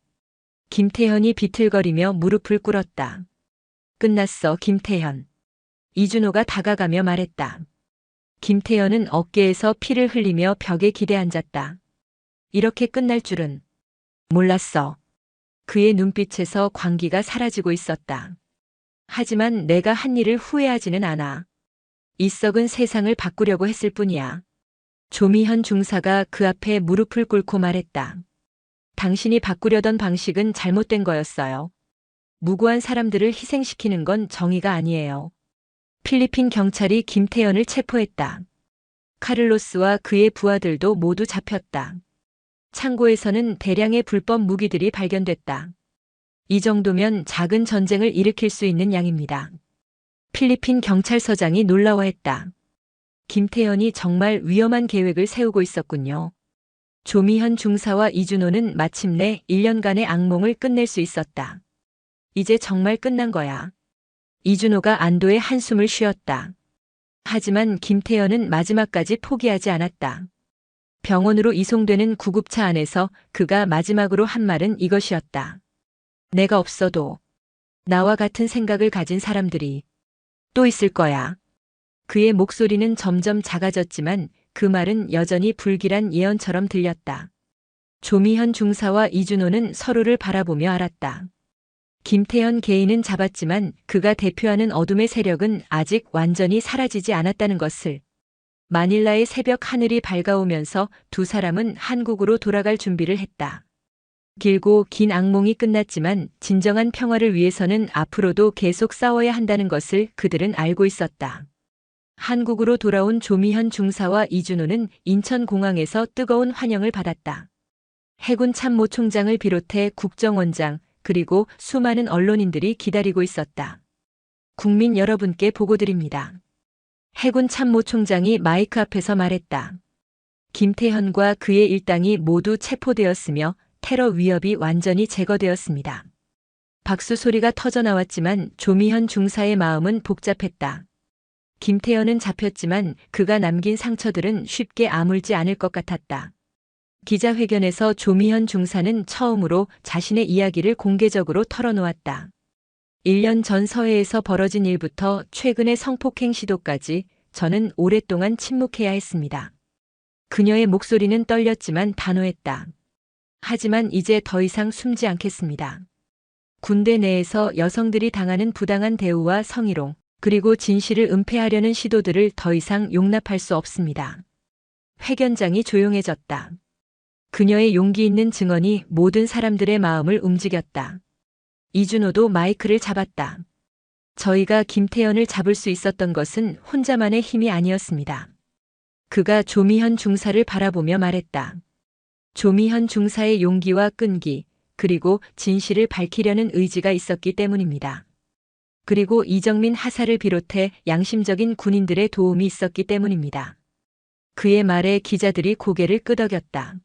B: 김태현이 비틀거리며 무릎을 꿇었다. 끝났어, 김태현. 이준호가 다가가며 말했다. 김태현은 어깨에서 피를 흘리며 벽에 기대앉았다. 이렇게 끝날 줄은 몰랐어. 그의 눈빛에서 광기가 사라지고 있었다. 하지만 내가 한 일을 후회하지는 않아. 이 썩은 세상을 바꾸려고 했을 뿐이야. 조미현 중사가 그 앞에 무릎을 꿇고 말했다. 당신이 바꾸려던 방식은 잘못된 거였어요. 무고한 사람들을 희생시키는 건 정의가 아니에요. 필리핀 경찰이 김태현을 체포했다. 카를로스와 그의 부하들도 모두 잡혔다. 창고에서는 대량의 불법 무기들이 발견됐다. 이 정도면 작은 전쟁을 일으킬 수 있는 양입니다. 필리핀 경찰서장이 놀라워했다. 김태현이 정말 위험한 계획을 세우고 있었군요. 조미현 중사와 이준호는 마침내 1년간의 악몽을 끝낼 수 있었다. 이제 정말 끝난 거야. 이준호가 안도의 한숨을 쉬었다. 하지만 김태현은 마지막까지 포기하지 않았다. 병원으로 이송되는 구급차 안에서 그가 마지막으로 한 말은 이것이었다. 내가 없어도 나와 같은 생각을 가진 사람들이 또 있을 거야. 그의 목소리는 점점 작아졌지만 그 말은 여전히 불길한 예언처럼 들렸다. 조미현 중사와 이준호는 서로를 바라보며 알았다. 김태현 개인은 잡았지만 그가 대표하는 어둠의 세력은 아직 완전히 사라지지 않았다는 것을. 마닐라의 새벽 하늘이 밝아오면서 두 사람은 한국으로 돌아갈 준비를 했다. 길고 긴 악몽이 끝났지만 진정한 평화를 위해서는 앞으로도 계속 싸워야 한다는 것을 그들은 알고 있었다. 한국으로 돌아온 조미현 중사와 이준호는 인천공항에서 뜨거운 환영을 받았다. 해군 참모총장을 비롯해 국정원장, 그리고 수많은 언론인들이 기다리고 있었다. 국민 여러분께 보고드립니다. 해군 참모총장이 마이크 앞에서 말했다. 김태현과 그의 일당이 모두 체포되었으며 테러 위협이 완전히 제거되었습니다. 박수 소리가 터져나왔지만 조미현 중사의 마음은 복잡했다. 김태현은 잡혔지만 그가 남긴 상처들은 쉽게 아물지 않을 것 같았다. 기자회견에서 조미현 중사는 처음으로 자신의 이야기를 공개적으로 털어놓았다. 1년 전 서해에서 벌어진 일부터 최근의 성폭행 시도까지 저는 오랫동안 침묵해야 했습니다. 그녀의 목소리는 떨렸지만 단호했다. 하지만 이제 더 이상 숨지 않겠습니다. 군대 내에서 여성들이 당하는 부당한 대우와 성희롱, 그리고 진실을 은폐하려는 시도들을 더 이상 용납할 수 없습니다. 회견장이 조용해졌다. 그녀의 용기 있는 증언이 모든 사람들의 마음을 움직였다. 이준호도 마이크를 잡았다. 저희가 김태현을 잡을 수 있었던 것은 혼자만의 힘이 아니었습니다. 그가 조미현 중사를 바라보며 말했다. 조미현 중사의 용기와 끈기, 그리고 진실을 밝히려는 의지가 있었기 때문입니다. 그리고 이정민 하사를 비롯해 양심적인 군인들의 도움이 있었기 때문입니다. 그의 말에 기자들이 고개를 끄덕였다.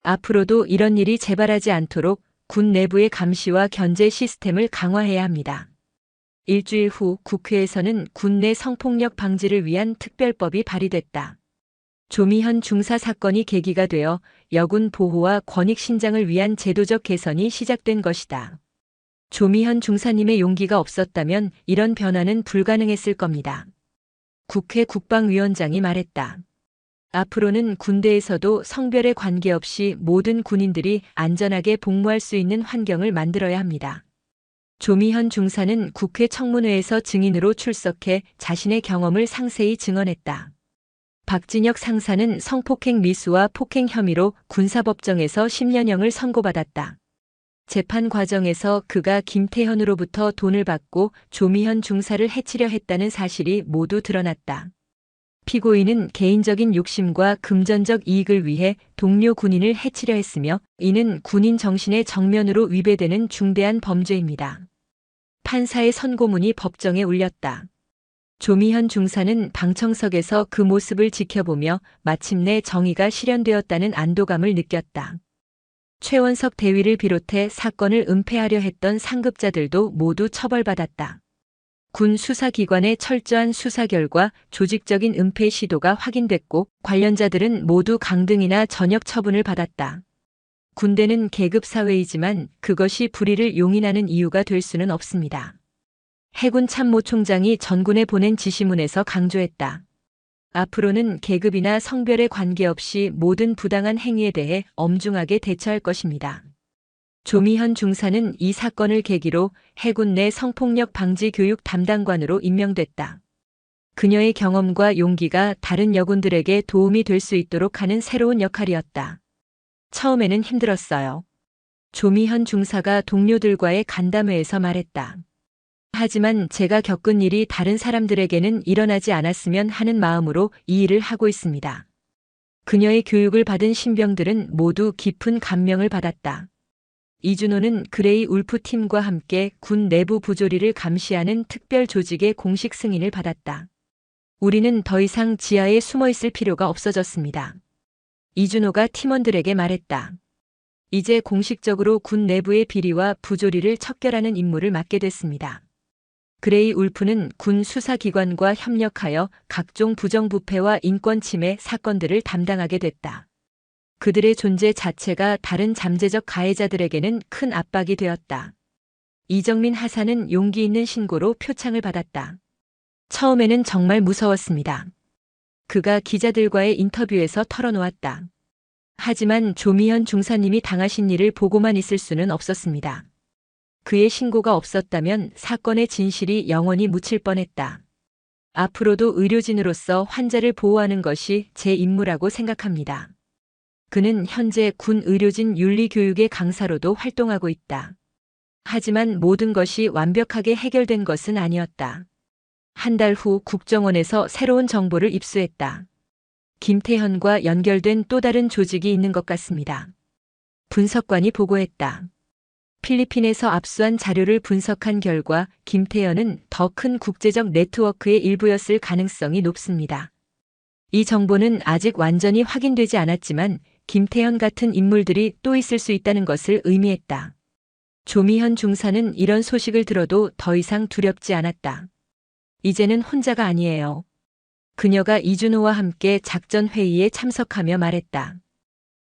B: 앞으로도 이런 일이 재발하지 않도록 군 내부의 감시와 견제 시스템을 강화해야 합니다. 일주일 후 국회에서는 군 내 성폭력 방지를 위한 특별법이 발의됐다. 조미현 중사 사건이 계기가 되어 여군 보호와 권익 신장을 위한 제도적 개선이 시작된 것이다. 조미현 중사님의 용기가 없었다면 이런 변화는 불가능했을 겁니다. 국회 국방위원장이 말했다. 앞으로는 군대에서도 성별에 관계없이 모든 군인들이 안전하게 복무할 수 있는 환경을 만들어야 합니다. 조미현 중사는 국회 청문회에서 증인으로 출석해 자신의 경험을 상세히 증언했다. 박진혁 상사는 성폭행 미수와 폭행 혐의로 군사법정에서 10년형을 선고받았다. 재판 과정에서 그가 김태현으로부터 돈을 받고 조미현 중사를 해치려 했다는 사실이 모두 드러났다. 피고인은 개인적인 욕심과 금전적 이익을 위해 동료 군인을 해치려 했으며 이는 군인 정신의 정면으로 위배되는 중대한 범죄입니다. 판사의 선고문이 법정에 울렸다. 조미현 중사는 방청석에서 그 모습을 지켜보며 마침내 정의가 실현되었다는 안도감을 느꼈다. 최원석 대위를 비롯해 사건을 은폐하려 했던 상급자들도 모두 처벌받았다. 군 수사기관의 철저한 수사 결과 조직적인 은폐 시도가 확인됐고 관련자들은 모두 강등이나 전역 처분을 받았다. 군대는 계급사회이지만 그것이 불의를 용인하는 이유가 될 수는 없습니다. 해군 참모총장이 전군에 보낸 지시문에서 강조했다. 앞으로는 계급이나 성별에 관계없이 모든 부당한 행위에 대해 엄중하게 대처할 것입니다. 조미현 중사는 이 사건을 계기로 해군 내 성폭력 방지 교육 담당관으로 임명됐다. 그녀의 경험과 용기가 다른 여군들에게 도움이 될 수 있도록 하는 새로운 역할이었다. 처음에는 힘들었어요. 조미현 중사가 동료들과의 간담회에서 말했다. 하지만 제가 겪은 일이 다른 사람들에게는 일어나지 않았으면 하는 마음으로 이 일을 하고 있습니다. 그녀의 교육을 받은 신병들은 모두 깊은 감명을 받았다. 이준호는 그레이 울프 팀과 함께 군 내부 부조리를 감시하는 특별 조직의 공식 승인을 받았다. 우리는 더 이상 지하에 숨어 있을 필요가 없어졌습니다. 이준호가 팀원들에게 말했다. 이제 공식적으로 군 내부의 비리와 부조리를 척결하는 임무를 맡게 됐습니다. 그레이 울프는 군 수사기관과 협력하여 각종 부정부패와 인권 침해 사건들을 담당하게 됐다. 그들의 존재 자체가 다른 잠재적 가해자들에게는 큰 압박이 되었다. 이정민 하사는 용기 있는 신고로 표창을 받았다. 처음에는 정말 무서웠습니다. 그가 기자들과의 인터뷰에서 털어놓았다. 하지만 조미현 중사님이 당하신 일을 보고만 있을 수는 없었습니다. 그의 신고가 없었다면 사건의 진실이 영원히 묻힐 뻔했다. 앞으로도 의료진으로서 환자를 보호하는 것이 제 임무라고 생각합니다. 그는 현재 군 의료진 윤리교육의 강사로도 활동하고 있다. 하지만 모든 것이 완벽하게 해결된 것은 아니었다. 한 달 후 국정원에서 새로운 정보를 입수했다. 김태현과 연결된 또 다른 조직이 있는 것 같습니다. 분석관이 보고했다. 필리핀에서 압수한 자료를 분석한 결과 김태현은 더 큰 국제적 네트워크의 일부였을 가능성이 높습니다. 이 정보는 아직 완전히 확인되지 않았지만 김태현 같은 인물들이 또 있을 수 있다는 것을 의미했다. 조미현 중사는 이런 소식을 들어도 더 이상 두렵지 않았다. 이제는 혼자가 아니에요. 그녀가 이준호와 함께 작전 회의에 참석하며 말했다.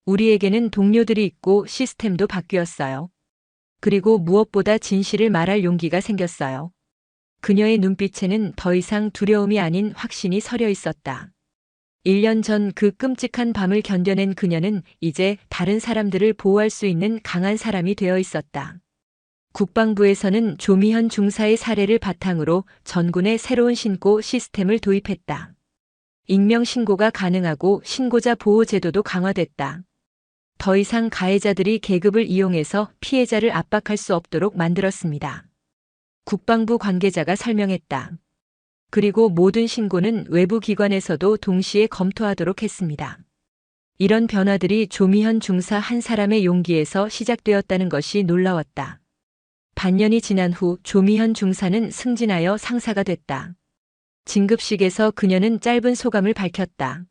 B: 우리에게는 동료들이 있고 시스템도 바뀌었어요. 그리고 무엇보다 진실을 말할 용기가 생겼어요. 그녀의 눈빛에는 더 이상 두려움이 아닌 확신이 서려 있었다. 1년 전 그 끔찍한 밤을 견뎌낸 그녀는 이제 다른 사람들을 보호할 수 있는 강한 사람이 되어 있었다. 국방부에서는 조미현 중사의 사례를 바탕으로 전군에 새로운 신고 시스템을 도입했다. 익명 신고가 가능하고 신고자 보호 제도도 강화됐다. 더 이상 가해자들이 계급을 이용해서 피해자를 압박할 수 없도록 만들었습니다. 국방부 관계자가 설명했다. 그리고 모든 신고는 외부 기관에서도 동시에 검토하도록 했습니다. 이런 변화들이 조미현 중사 한 사람의 용기에서 시작되었다는 것이 놀라웠다. 반년이 지난 후 조미현 중사는 승진하여 상사가 됐다. 진급식에서 그녀는 짧은 소감을 밝혔다.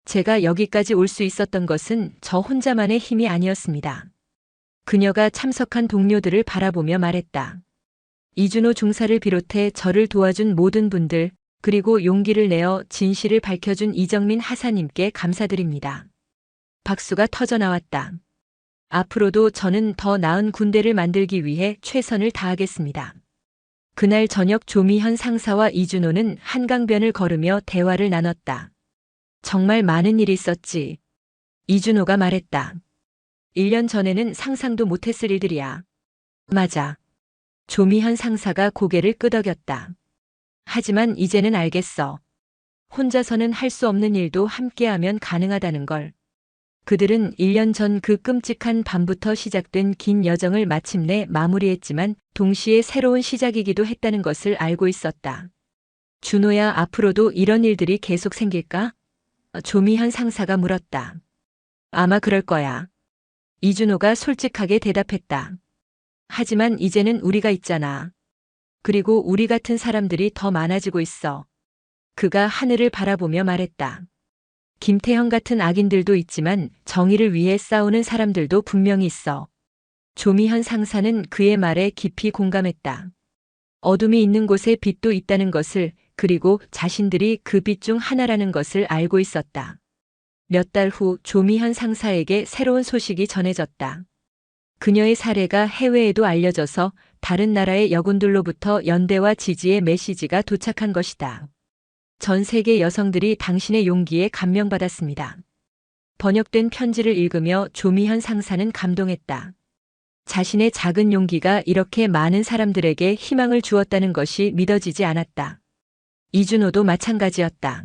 B: 제가 여기까지 올 수 있었던 것은 저 혼자만의 힘이 아니었습니다. 그녀가 참석한 동료들을 바라보며 말했다. 이준호 중사를 비롯해 저를 도와준 모든 분들, 그리고 용기를 내어 진실을 밝혀준 이정민 하사님께 감사드립니다. 박수가 터져나왔다. 앞으로도 저는 더 나은 군대를 만들기 위해 최선을 다하겠습니다. 그날 저녁 조미현 상사와 이준호는 한강변을 걸으며 대화를 나눴다. 정말 많은 일이 있었지. 이준호가 말했다. 1년 전에는 상상도 못했을 일들이야. 맞아. 조미현 상사가 고개를 끄덕였다. 하지만 이제는 알겠어. 혼자서는 할 수 없는 일도 함께하면 가능하다는 걸. 그들은 1년 전 그 끔찍한 밤부터 시작된 긴 여정을 마침내 마무리했지만 동시에 새로운 시작이기도 했다는 것을 알고 있었다. 준호야, 앞으로도 이런 일들이 계속 생길까? 조미현 상사가 물었다. 아마 그럴 거야. 이준호가 솔직하게 대답했다. 하지만 이제는 우리가 있잖아. 그리고 우리 같은 사람들이 더 많아지고 있어. 그가 하늘을 바라보며 말했다. 김태형 같은 악인들도 있지만 정의를 위해 싸우는 사람들도 분명히 있어. 조미현 상사는 그의 말에 깊이 공감했다. 어둠이 있는 곳에 빛도 있다는 것을, 그리고 자신들이 그 빛 중 하나라는 것을 알고 있었다. 몇 달 후 조미현 상사에게 새로운 소식이 전해졌다. 그녀의 사례가 해외에도 알려져서 다른 나라의 여군들로부터 연대와 지지의 메시지가 도착한 것이다. 전 세계 여성들이 당신의 용기에 감명받았습니다. 번역된 편지를 읽으며 조미현 상사는 감동했다. 자신의 작은 용기가 이렇게 많은 사람들에게 희망을 주었다는 것이 믿어지지 않았다. 이준호도 마찬가지였다.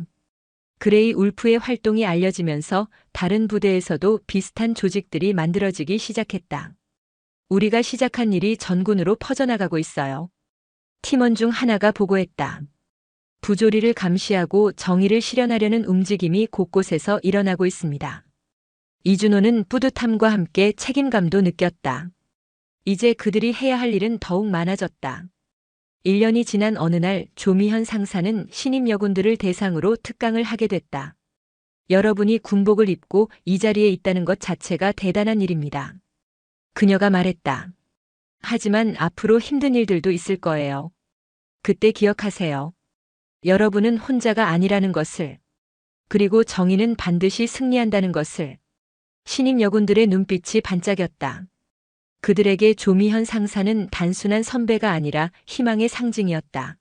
B: 그레이 울프의 활동이 알려지면서 다른 부대에서도 비슷한 조직들이 만들어지기 시작했다. 우리가 시작한 일이 전군으로 퍼져나가고 있어요. 팀원 중 하나가 보고했다. 부조리를 감시하고 정의를 실현하려는 움직임이 곳곳에서 일어나고 있습니다. 이준호는 뿌듯함과 함께 책임감도 느꼈다. 이제 그들이 해야 할 일은 더욱 많아졌다. 1년이 지난 어느 날 조미현 상사는 신임 여군들을 대상으로 특강을 하게 됐다. 여러분이 군복을 입고 이 자리에 있다는 것 자체가 대단한 일입니다. 그녀가 말했다. 하지만 앞으로 힘든 일들도 있을 거예요. 그때 기억하세요. 여러분은 혼자가 아니라는 것을, 그리고 정의는 반드시 승리한다는 것을. 신임 여군들의 눈빛이 반짝였다. 그들에게 조미현 상사는 단순한 선배가 아니라 희망의 상징이었다.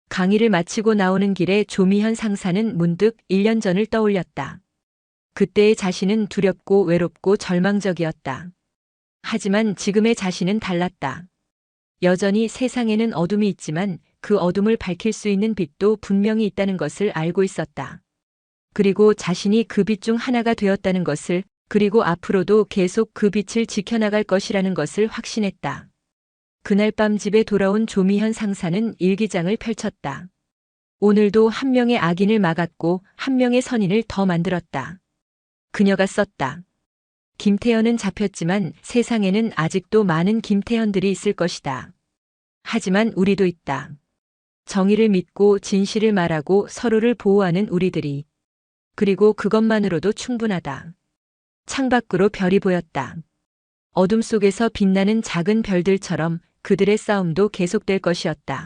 B: 강의를 마치고 나오는 길에 조미현 상사는 문득 1년 전을 떠올렸다. 그때의 자신은 두렵고 외롭고 절망적이었다. 하지만 지금의 자신은 달랐다. 여전히 세상에는 어둠이 있지만 그 어둠을 밝힐 수 있는 빛도 분명히 있다는 것을 알고 있었다. 그리고 자신이 그 빛 중 하나가 되었다는 것을, 그리고 앞으로도 계속 그 빛을 지켜나갈 것이라는 것을 확신했다. 그날 밤 집에 돌아온 조미현 상사는 일기장을 펼쳤다. 오늘도 한 명의 악인을 막았고 한 명의 선인을 더 만들었다. 그녀가 썼다. 김태현은 잡혔지만 세상에는 아직도 많은 김태현들이 있을 것이다. 하지만 우리도 있다. 정의를 믿고 진실을 말하고 서로를 보호하는 우리들이. 그리고 그것만으로도 충분하다. 창밖으로 별이 보였다. 어둠 속에서 빛나는 작은 별들처럼 그들의 싸움도 계속될 것이었다.